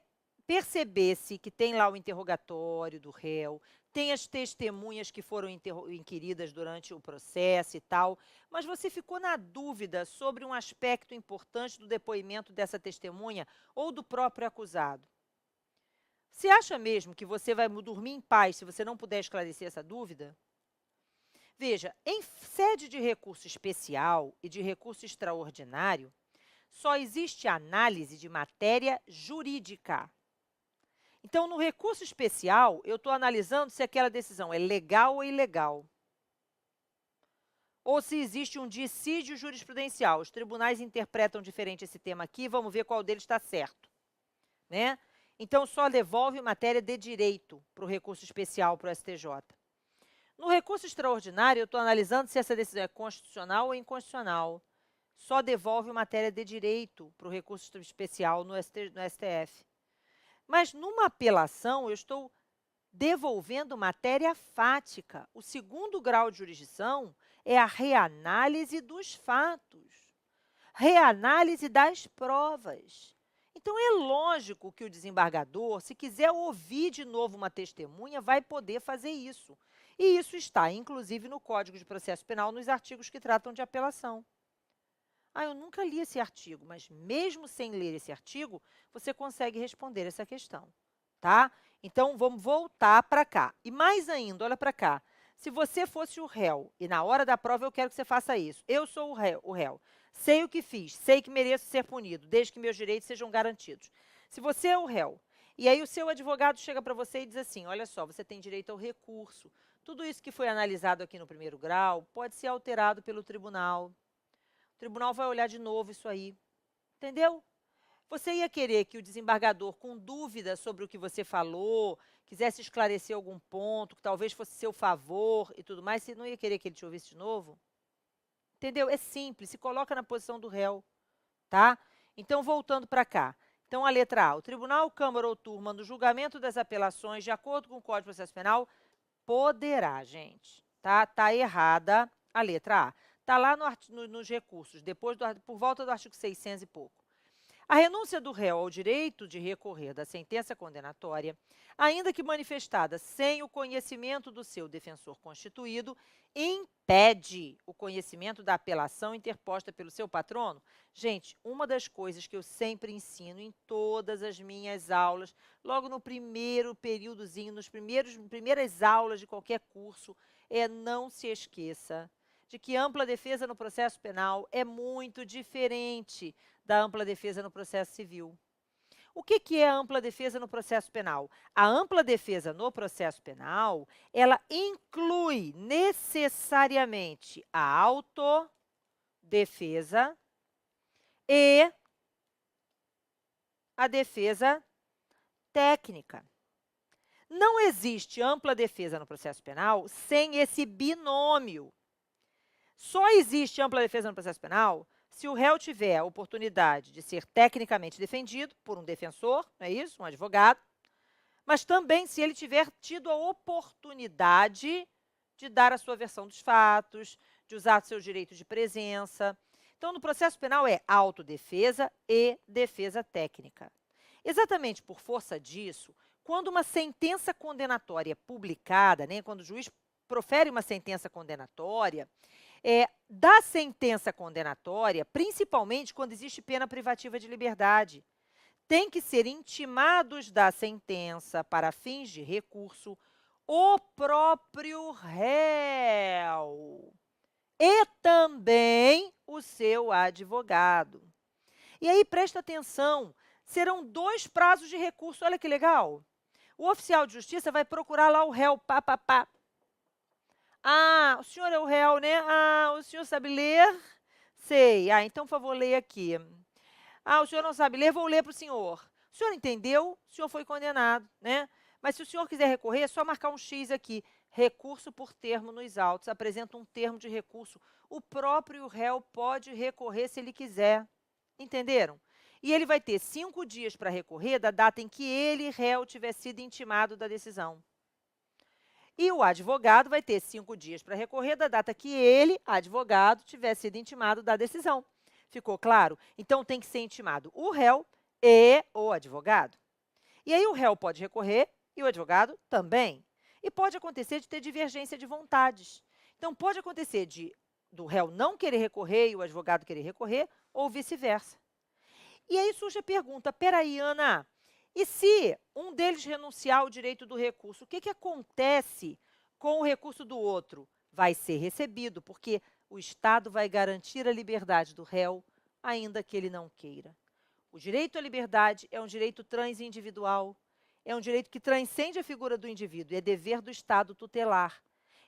percebesse que tem lá o interrogatório do réu, tem as testemunhas que foram inquiridas durante o processo e tal, mas você ficou na dúvida sobre um aspecto importante do depoimento dessa testemunha ou do próprio acusado. Você acha mesmo que você vai dormir em paz se você não puder esclarecer essa dúvida? Veja, em sede de recurso especial e de recurso extraordinário, só existe análise de matéria jurídica. Então, no recurso especial, eu estou analisando se aquela decisão é legal ou ilegal. ou se existe um dissídio jurisprudencial. Os tribunais interpretam diferente esse tema aqui, vamos ver qual deles está certo, né? Então, só devolve matéria de direito para o recurso especial para o STJ. No recurso extraordinário, eu estou analisando se essa decisão é constitucional ou inconstitucional. Só devolve matéria de direito para o recurso especial no STF. Mas numa apelação, eu estou devolvendo matéria fática. O segundo grau de jurisdição é a reanálise dos fatos, reanálise das provas. Então, é lógico que o desembargador, se quiser ouvir de novo uma testemunha, vai poder fazer isso. E isso está, inclusive, no Código de Processo Penal, nos artigos que tratam de apelação. Ah, eu nunca li esse artigo, mas mesmo sem ler esse artigo, você consegue responder essa questão, tá? Então, vamos voltar para cá. E mais ainda, olha para cá. Se você fosse o réu, e na hora da prova eu quero que você faça isso. Eu sou o réu. Sei o que fiz, sei que mereço ser punido, desde que meus direitos sejam garantidos. Se você é o réu, e aí o seu advogado chega para você e diz assim, olha só, você tem direito ao recurso. Tudo isso que foi analisado aqui no primeiro grau pode ser alterado pelo tribunal. O tribunal vai olhar de novo isso aí, entendeu? Você ia querer que o desembargador, com dúvida sobre o que você falou, quisesse esclarecer algum ponto, que talvez fosse seu favor e tudo mais, você não ia querer que ele te ouvisse de novo? Entendeu? É simples, se coloca na posição do réu, tá? Então, voltando para cá. Então, a letra A, o tribunal, câmara ou turma, no julgamento das apelações, de acordo com o Código de Processo Penal, poderá, gente, tá? Tá errada a letra A. Tá lá nos recursos, por volta do artigo 600 e pouco. A renúncia do réu ao direito de recorrer da sentença condenatória, ainda que manifestada sem o conhecimento do seu defensor constituído, impede o conhecimento da apelação interposta pelo seu patrono. Gente, uma das coisas que eu sempre ensino em todas as minhas aulas, logo no primeiro períodozinho, primeiras aulas de qualquer curso, é não se esqueça de que ampla defesa no processo penal é muito diferente da ampla defesa no processo civil. O que é a ampla defesa no processo penal? A ampla defesa no processo penal, ela inclui necessariamente a autodefesa e a defesa técnica. Não existe ampla defesa no processo penal sem esse binômio. Só existe ampla defesa no processo penal se o réu tiver a oportunidade de ser tecnicamente defendido por um defensor, não é isso? Um advogado, mas também se ele tiver tido a oportunidade de dar a sua versão dos fatos, de usar seu direito de presença. Então, no processo penal é autodefesa e defesa técnica. Exatamente por força disso, quando uma sentença condenatória é publicada, né, quando o juiz profere uma sentença condenatória, da sentença condenatória, principalmente quando existe pena privativa de liberdade, tem que ser intimados da sentença para fins de recurso o próprio réu e também o seu advogado. E aí, presta atenção, serão 2 prazos de recurso, olha que legal. O oficial de justiça vai procurar lá o réu, pá. Ah, o senhor é o réu, né? Ah, o senhor sabe ler? Sei. Ah, então, por favor, leia aqui. Ah, o senhor não sabe ler? Vou ler para o senhor. O senhor entendeu? O senhor foi condenado, né? Mas se o senhor quiser recorrer, é só marcar um X aqui. Recurso por termo nos autos. Apresenta um termo de recurso. O próprio réu pode recorrer se ele quiser. Entenderam? E ele vai ter 5 dias para recorrer da data em que ele, réu, tiver sido intimado da decisão. E o advogado vai ter 5 dias para recorrer da data que ele, advogado, tiver sido intimado da decisão. Ficou claro? Então, tem que ser intimado o réu e o advogado. E aí, o réu pode recorrer e o advogado também. E pode acontecer de ter divergência de vontades. Então, pode acontecer do réu não querer recorrer e o advogado querer recorrer, ou vice-versa. E aí surge a pergunta, peraí, Ana, e se um deles renunciar ao direito do recurso, o que acontece com o recurso do outro? Vai ser recebido, porque o Estado vai garantir a liberdade do réu, ainda que ele não queira. O direito à liberdade é um direito transindividual, é um direito que transcende a figura do indivíduo, é dever do Estado tutelar.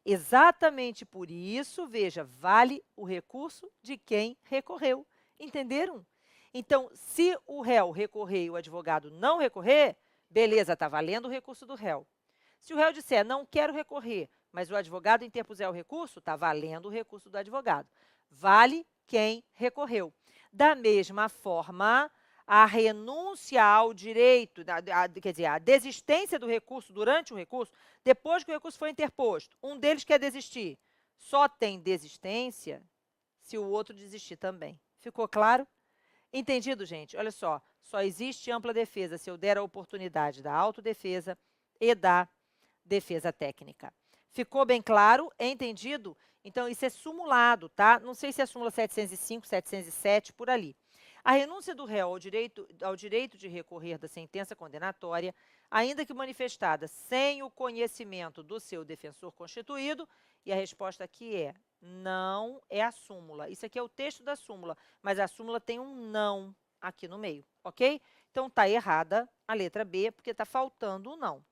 Exatamente por isso, veja, vale o recurso de quem recorreu. Entenderam? Então, se o réu recorrer e o advogado não recorrer, beleza, está valendo o recurso do réu. Se o réu disser, não quero recorrer, mas o advogado interpuser o recurso, está valendo o recurso do advogado. Vale quem recorreu. Da mesma forma, a renúncia ao direito, quer dizer, a desistência do recurso durante o recurso, depois que o recurso foi interposto, um deles quer desistir. Só tem desistência se o outro desistir também. Ficou claro? Entendido, gente? Olha só existe ampla defesa se eu der a oportunidade da autodefesa e da defesa técnica. Ficou bem claro? Entendido? Então, isso é simulado, tá? Não sei se é a súmula 705, 707, por ali. A renúncia do réu ao direito de recorrer da sentença condenatória, ainda que manifestada sem o conhecimento do seu defensor constituído, e a resposta aqui é não é a súmula. Isso aqui é o texto da súmula, mas a súmula tem um não aqui no meio, ok? Então, está errada a letra B, porque está faltando o não.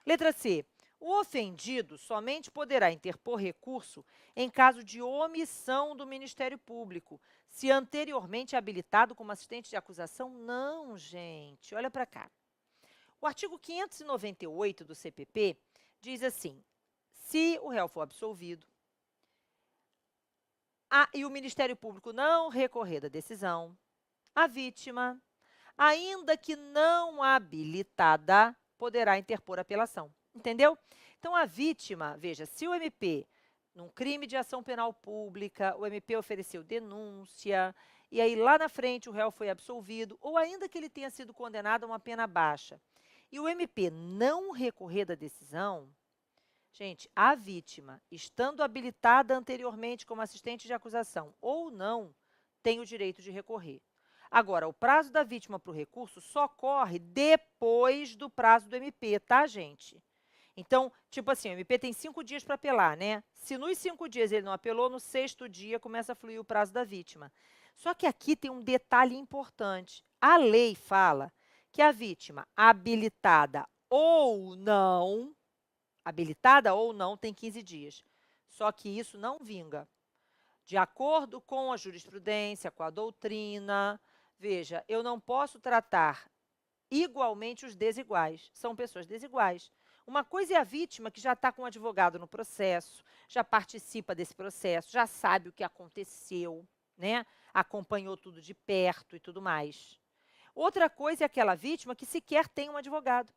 Letra C. O ofendido somente poderá interpor recurso em caso de omissão do Ministério Público, se anteriormente habilitado como assistente de acusação. Não, gente, olha para cá. O artigo 598 do CPP diz assim, se o réu for absolvido e o Ministério Público não recorrer da decisão, a vítima, ainda que não habilitada, poderá interpor apelação. Entendeu? Então, a vítima, veja, se o MP, num crime de ação penal pública, o MP ofereceu denúncia, e aí lá na frente o réu foi absolvido, ou ainda que ele tenha sido condenado a uma pena baixa, e o MP não recorrer da decisão, gente, a vítima, estando habilitada anteriormente como assistente de acusação ou não, tem o direito de recorrer. Agora, o prazo da vítima para o recurso só corre depois do prazo do MP, tá, gente? Então, tipo assim, o MP tem 5 dias para apelar, né? Se nos 5 dias ele não apelou, no 6º dia começa a fluir o prazo da vítima. Só que aqui tem um detalhe importante. A lei fala que a vítima habilitada ou não tem 15 dias. Só que isso não vinga. De acordo com a jurisprudência, com a doutrina, veja, eu não posso tratar igualmente os desiguais. São pessoas desiguais. Uma coisa é a vítima que já está com o advogado no processo, já participa desse processo, já sabe o que aconteceu, né? Acompanhou tudo de perto e tudo mais. Outra coisa é aquela vítima que sequer tem um advogado.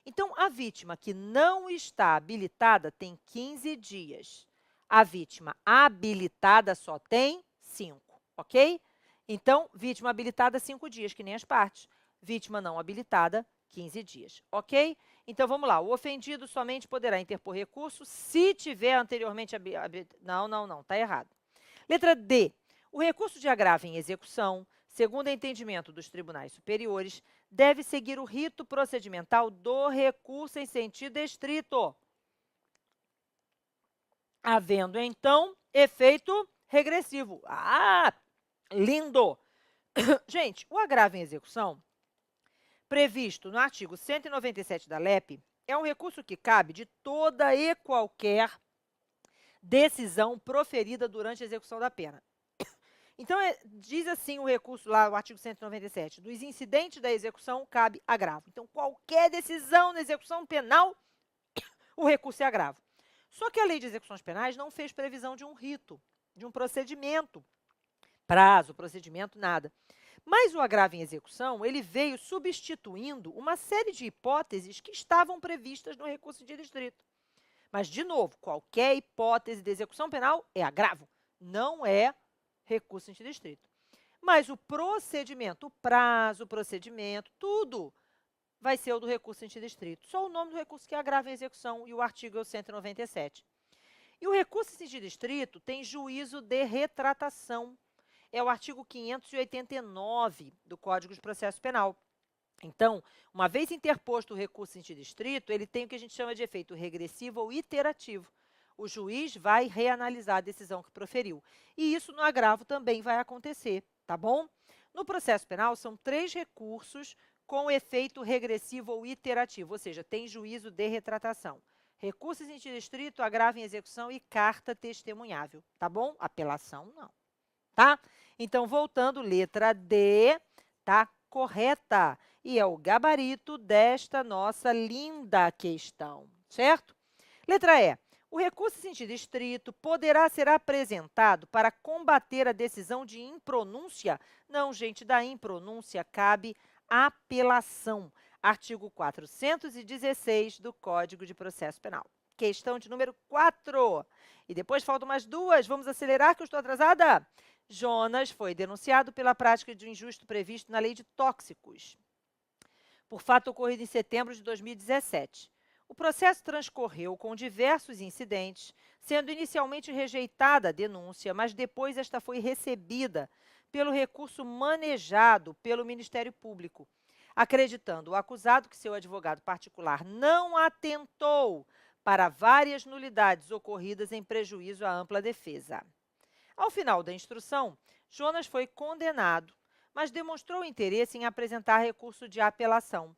Então, a vítima que não está habilitada tem 15 dias. A vítima habilitada só tem 5, ok? Então, vítima habilitada, 5 dias, que nem as partes. Vítima não habilitada, 15 dias, ok? Então, vamos lá. O ofendido somente poderá interpor recurso se tiver anteriormente Não, está errado. Letra D. O recurso de agravo em execução, segundo o entendimento dos tribunais superiores, deve seguir o rito procedimental do recurso em sentido estrito, havendo, então, efeito regressivo. Ah, lindo! Gente, o agravo em execução, previsto no artigo 197 da LEP, é um recurso que cabe de toda e qualquer decisão proferida durante a execução da pena. Então, diz assim o recurso lá, o artigo 197, dos incidentes da execução cabe agravo. Então, qualquer decisão na execução penal, o recurso é agravo. Só que a lei de execuções penais não fez previsão de um rito, de um procedimento, prazo, procedimento, nada. Mas o agravo em execução, ele veio substituindo uma série de hipóteses que estavam previstas no recurso de distrito. Mas, de novo, qualquer hipótese de execução penal é agravo, não é recurso antidistrito. Mas o procedimento, o prazo, o procedimento, tudo vai ser o do recurso antidistrito. Só o nome do recurso que é agravo em execução e o artigo é o 197. E o recurso antidistrito tem juízo de retratação. É o artigo 589 do Código de Processo Penal. Então, uma vez interposto o recurso antidistrito, ele tem o que a gente chama de efeito regressivo ou iterativo. O juiz vai reanalisar a decisão que proferiu. E isso no agravo também vai acontecer, tá bom? No processo penal, são 3 recursos com efeito regressivo ou iterativo, ou seja, tem juízo de retratação. Recurso em sentido estrito, agravo em execução e carta testemunhável, tá bom? Apelação, não, tá? Então, voltando, letra D, tá correta. E é o gabarito desta nossa linda questão, certo? Letra E. O recurso em sentido estrito poderá ser apresentado para combater a decisão de impronúncia? Não, gente, da impronúncia cabe apelação. Artigo 416 do Código de Processo Penal. Questão de número 4. E depois faltam mais duas. Vamos acelerar que eu estou atrasada? Jonas foi denunciado pela prática de injusto previsto na Lei de Tóxicos, por fato ocorrido em setembro de 2017. O processo transcorreu com diversos incidentes, sendo inicialmente rejeitada a denúncia, mas depois esta foi recebida pelo recurso manejado pelo Ministério Público, acreditando o acusado que seu advogado particular não atentou para várias nulidades ocorridas em prejuízo à ampla defesa. Ao final da instrução, Jonas foi condenado, mas demonstrou interesse em apresentar recurso de apelação.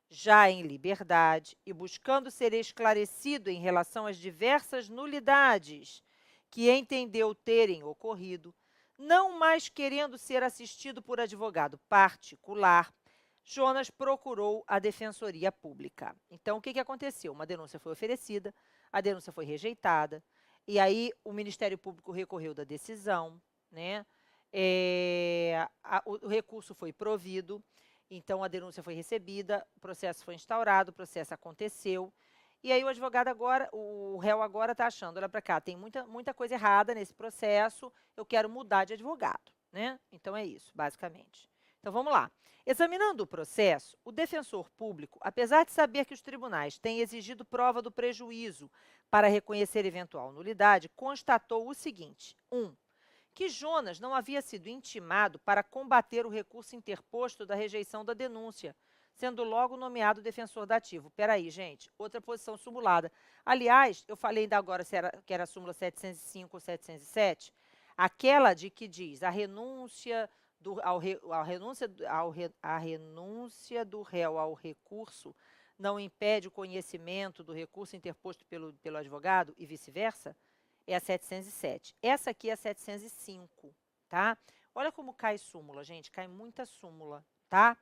Já em liberdade e buscando ser esclarecido em relação às diversas nulidades que entendeu terem ocorrido, não mais querendo ser assistido por advogado particular, Jonas procurou a Defensoria Pública. Então, o que aconteceu? Uma denúncia foi oferecida, a denúncia foi rejeitada, e aí o Ministério Público recorreu da decisão, né? O recurso foi provido, então a denúncia foi recebida, o processo foi instaurado, o processo aconteceu, e aí o advogado agora, o réu agora está achando, olha para cá, tem muita coisa errada nesse processo, eu quero mudar de advogado, né? Então é isso, basicamente. Então vamos lá. Examinando o processo, o defensor público, apesar de saber que os tribunais têm exigido prova do prejuízo para reconhecer eventual nulidade, constatou o seguinte: 1. Que Jonas não havia sido intimado para combater o recurso interposto da rejeição da denúncia, sendo logo nomeado defensor dativo. Peraí, gente, outra posição simulada. Aliás, eu falei ainda agora que era a súmula 705 ou 707, aquela de que diz a renúncia a renúncia do réu ao recurso não impede o conhecimento do recurso interposto pelo advogado e vice-versa, é a 707. Essa aqui é a 705, tá? Olha como cai súmula, gente, cai muita súmula, tá?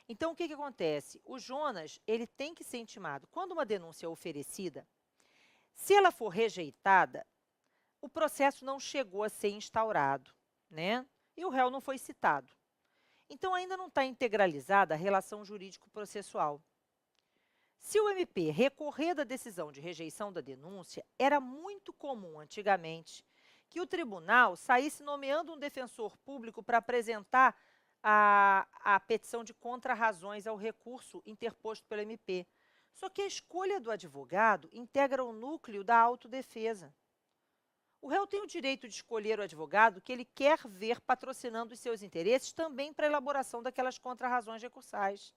Então, o que acontece? O Jonas, ele tem que ser intimado. Quando uma denúncia é oferecida, se ela for rejeitada, o processo não chegou a ser instaurado, né? E o réu não foi citado. Então, ainda não está integralizada a relação jurídico-processual. Se o MP recorrer da decisão de rejeição da denúncia, era muito comum antigamente que o tribunal saísse nomeando um defensor público para apresentar a petição de contrarrazões ao recurso interposto pelo MP. Só que a escolha do advogado integra o núcleo da autodefesa. O réu tem o direito de escolher o advogado que ele quer ver patrocinando os seus interesses também para a elaboração daquelas contrarrazões recursais.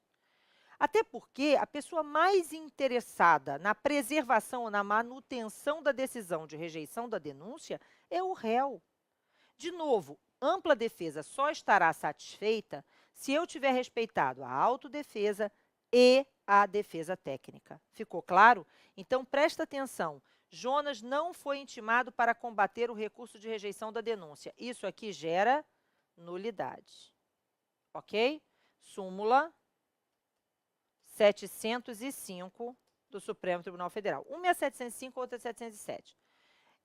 Até porque a pessoa mais interessada na preservação ou na manutenção da decisão de rejeição da denúncia é o réu. De novo, ampla defesa só estará satisfeita se eu tiver respeitado a autodefesa e a defesa técnica. Ficou claro? Então, presta atenção. Jonas não foi intimado para combater o recurso de rejeição da denúncia. Isso aqui gera nulidade. Ok? Súmula 705 do Supremo Tribunal Federal. Uma é 705, outra é 707.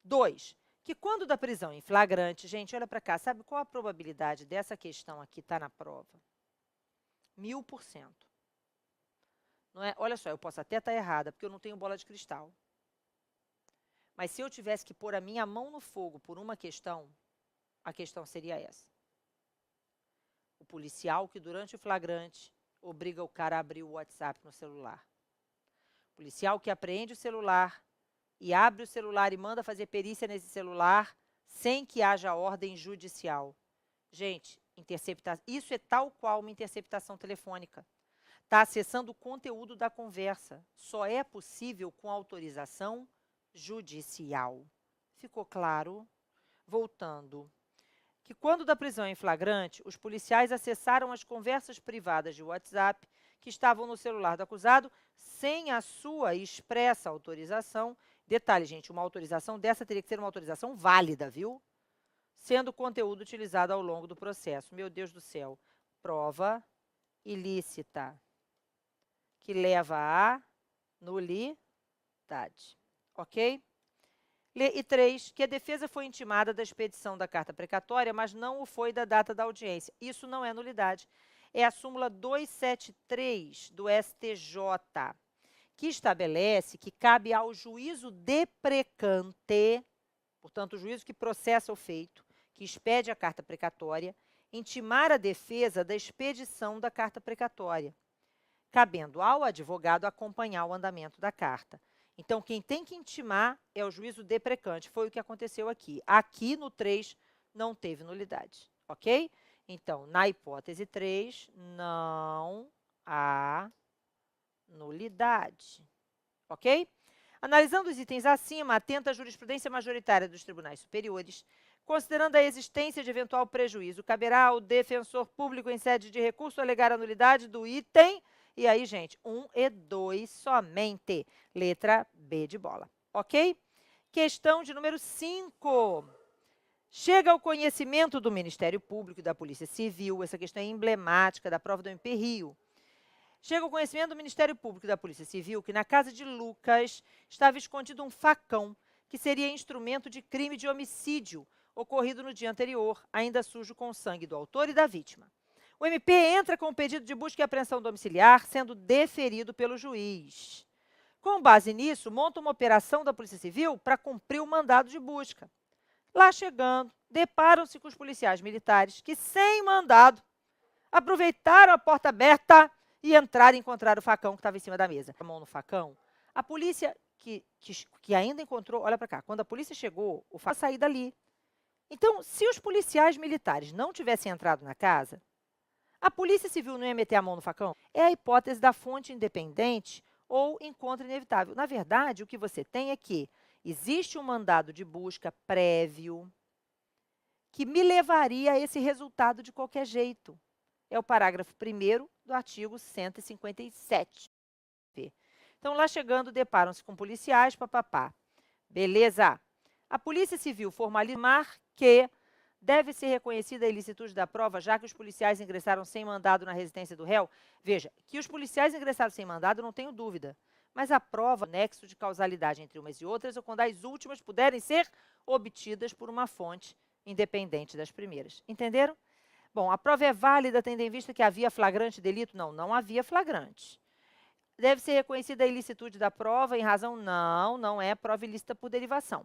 2. Que quando da prisão em flagrante, gente, olha para cá, sabe qual a probabilidade dessa questão aqui estar na prova? 1000%. Não é? Olha só, eu posso até estar errada, porque eu não tenho bola de cristal. Mas se eu tivesse que pôr a minha mão no fogo por uma questão, a questão seria essa. O policial que durante o flagrante obriga o cara a abrir o WhatsApp no celular. O policial que apreende o celular e abre o celular e manda fazer perícia nesse celular sem que haja ordem judicial. Gente, isso é tal qual uma interceptação telefônica. Está acessando o conteúdo da conversa. Só é possível com autorização judicial. Ficou claro? Voltando. Que quando da prisão em flagrante, os policiais acessaram as conversas privadas de WhatsApp que estavam no celular do acusado sem a sua expressa autorização. Detalhe, gente, uma autorização dessa teria que ser uma autorização válida, viu? Sendo o conteúdo utilizado ao longo do processo. Meu Deus do céu. Prova ilícita, que leva à nulidade. Ok? E 3, que a defesa foi intimada da expedição da carta precatória, mas não o foi da data da audiência. Isso não é nulidade. É a súmula 273 do STJ, que estabelece que cabe ao juízo deprecante, portanto, o juízo que processa o feito, que expede a carta precatória, intimar a defesa da expedição da carta precatória, cabendo ao advogado acompanhar o andamento da carta. Então, quem tem que intimar é o juízo deprecante. Foi o que aconteceu aqui. Aqui, no 3, não teve nulidade, ok? Então, na hipótese 3, não há nulidade, ok? Analisando os itens acima, atenta à jurisprudência majoritária dos tribunais superiores, considerando a existência de eventual prejuízo, caberá ao defensor público em sede de recurso alegar a nulidade do item, e aí, gente, 1 e 2 somente, letra B de bola, ok? Questão de número 5. Chega ao conhecimento do Ministério Público e da Polícia Civil, essa questão é emblemática da prova do MP Rio. Chega ao conhecimento do Ministério Público e da Polícia Civil que na casa de Lucas estava escondido um facão que seria instrumento de crime de homicídio ocorrido no dia anterior, ainda sujo com o sangue do autor e da vítima. O MP entra com o pedido de busca e apreensão domiciliar, sendo deferido pelo juiz. Com base nisso, monta uma operação da Polícia Civil para cumprir o mandado de busca. Lá chegando, deparam-se com os policiais militares que, sem mandado, aproveitaram a porta aberta e entraram e encontraram o facão que estava em cima da mesa. A mão no facão. A polícia que ainda encontrou, olha para cá, quando a polícia chegou, o facão saiu dali. Então, se os policiais militares não tivessem entrado na casa, a Polícia Civil não ia meter a mão no facão? É a hipótese da fonte independente ou encontro inevitável. Na verdade, o que você tem é que existe um mandado de busca prévio que me levaria a esse resultado de qualquer jeito. É o parágrafo 1º do artigo 157. Então, lá chegando, deparam-se com policiais, papapá. Beleza. A Polícia Civil formalizar que deve ser reconhecida a ilicitude da prova, já que os policiais ingressaram sem mandado na residência do réu. Veja, que os policiais ingressaram sem mandado, não tenho dúvida. Mas a prova, nexo de causalidade entre umas e outras, ou quando as últimas puderem ser obtidas por uma fonte independente das primeiras. Entenderam? Bom, a prova é válida tendo em vista que havia flagrante delito? Não, não havia flagrante. Deve ser reconhecida a ilicitude da prova em razão? Não é prova ilícita por derivação.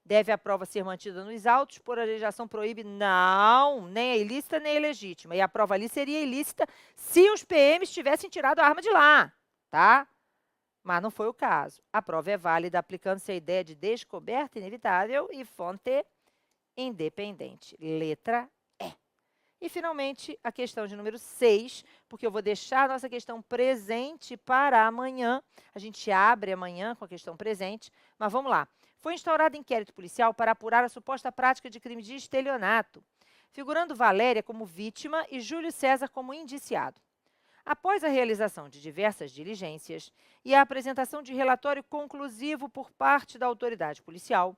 Deve a prova ser mantida nos autos, por a legislação proíbe? Não, nem é ilícita nem é legítima. E a prova ali seria ilícita se os PMs tivessem tirado a arma de lá, tá? Mas não foi o caso. A prova é válida aplicando-se a ideia de descoberta inevitável e fonte independente. Letra E. E, finalmente, a questão de número 6, porque eu vou deixar a nossa questão presente para amanhã. A gente abre amanhã com a questão presente, mas vamos lá. Foi instaurado inquérito policial para apurar a suposta prática de crime de estelionato, figurando Valéria como vítima e Júlio César como indiciado. Após a realização de diversas diligências e a apresentação de relatório conclusivo por parte da autoridade policial,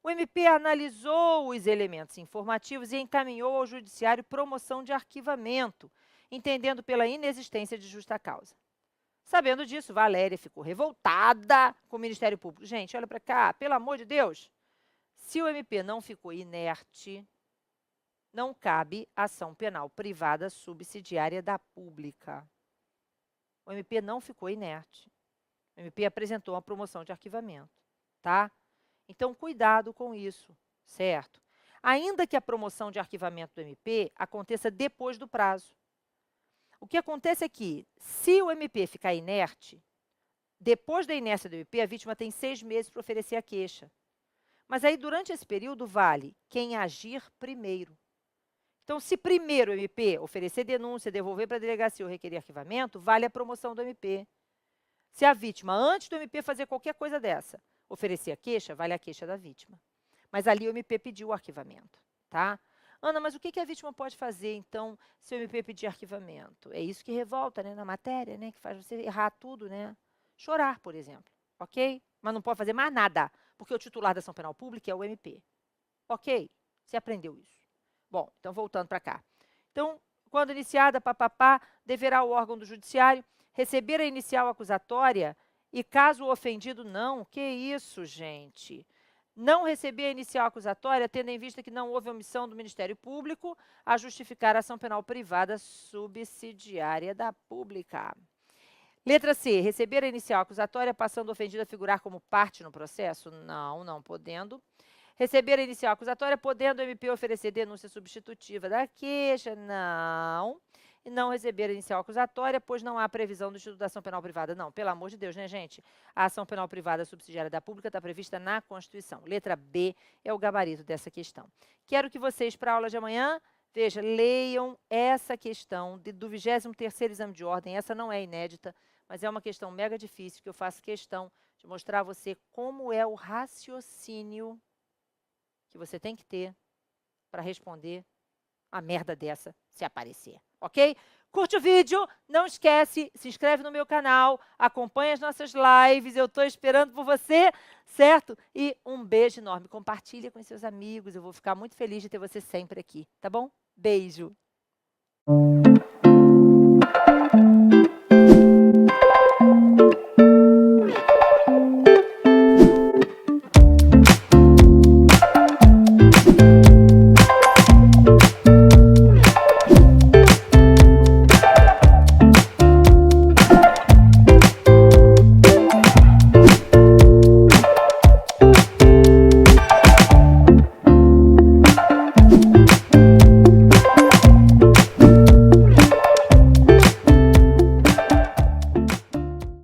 o MP analisou os elementos informativos e encaminhou ao Judiciário promoção de arquivamento, entendendo pela inexistência de justa causa. Sabendo disso, Valéria ficou revoltada com o Ministério Público. Gente, olha para cá, pelo amor de Deus. Se o MP não ficou inerte, não cabe ação penal privada subsidiária da pública. O MP não ficou inerte. O MP apresentou uma promoção de arquivamento, tá? Então, cuidado com isso, certo? Ainda que a promoção de arquivamento do MP aconteça depois do prazo. O que acontece é que, se o MP ficar inerte, depois da inércia do MP, a vítima tem 6 meses para oferecer a queixa. Mas aí, durante esse período, vale quem agir primeiro. Então, se primeiro o MP oferecer denúncia, devolver para a delegacia ou requerer arquivamento, vale a promoção do MP. Se a vítima, antes do MP fazer qualquer coisa dessa, oferecer a queixa, vale a queixa da vítima. Mas ali o MP pediu o arquivamento, tá? Ana, mas o que a vítima pode fazer, então, se o MP pedir arquivamento? É isso que revolta, né, na matéria, né, que faz você errar tudo, né? Chorar, por exemplo, ok? Mas não pode fazer mais nada, porque o titular da ação penal pública é o MP. Ok? Você aprendeu isso. Bom, então voltando para cá. Então, quando iniciada, papapá, deverá o órgão do judiciário receber a inicial acusatória e caso o ofendido não, que isso, gente? Não receber a inicial acusatória, tendo em vista que não houve omissão do Ministério Público a justificar a ação penal privada subsidiária da pública. Letra C, receber a inicial acusatória passando o ofendido a figurar como parte no processo? Não, não podendo. Receber a inicial acusatória, podendo o MP oferecer denúncia substitutiva da queixa? Não. E não receber a inicial acusatória, pois não há previsão do Instituto da Ação Penal Privada. Não, pelo amor de Deus, né, gente? A ação penal privada subsidiária da pública está prevista na Constituição. Letra B é o gabarito dessa questão. Quero que vocês, para a aula de amanhã, veja, leiam essa questão do 23º exame de ordem. Essa não é inédita, mas é uma questão mega difícil, que eu faço questão de mostrar a você como é o raciocínio que você tem que ter para responder a merda dessa se aparecer, ok? Curte o vídeo, não esquece, se inscreve no meu canal, acompanha as nossas lives, eu estou esperando por você, certo? E um beijo enorme, compartilha com seus amigos, eu vou ficar muito feliz de ter você sempre aqui, tá bom? Beijo!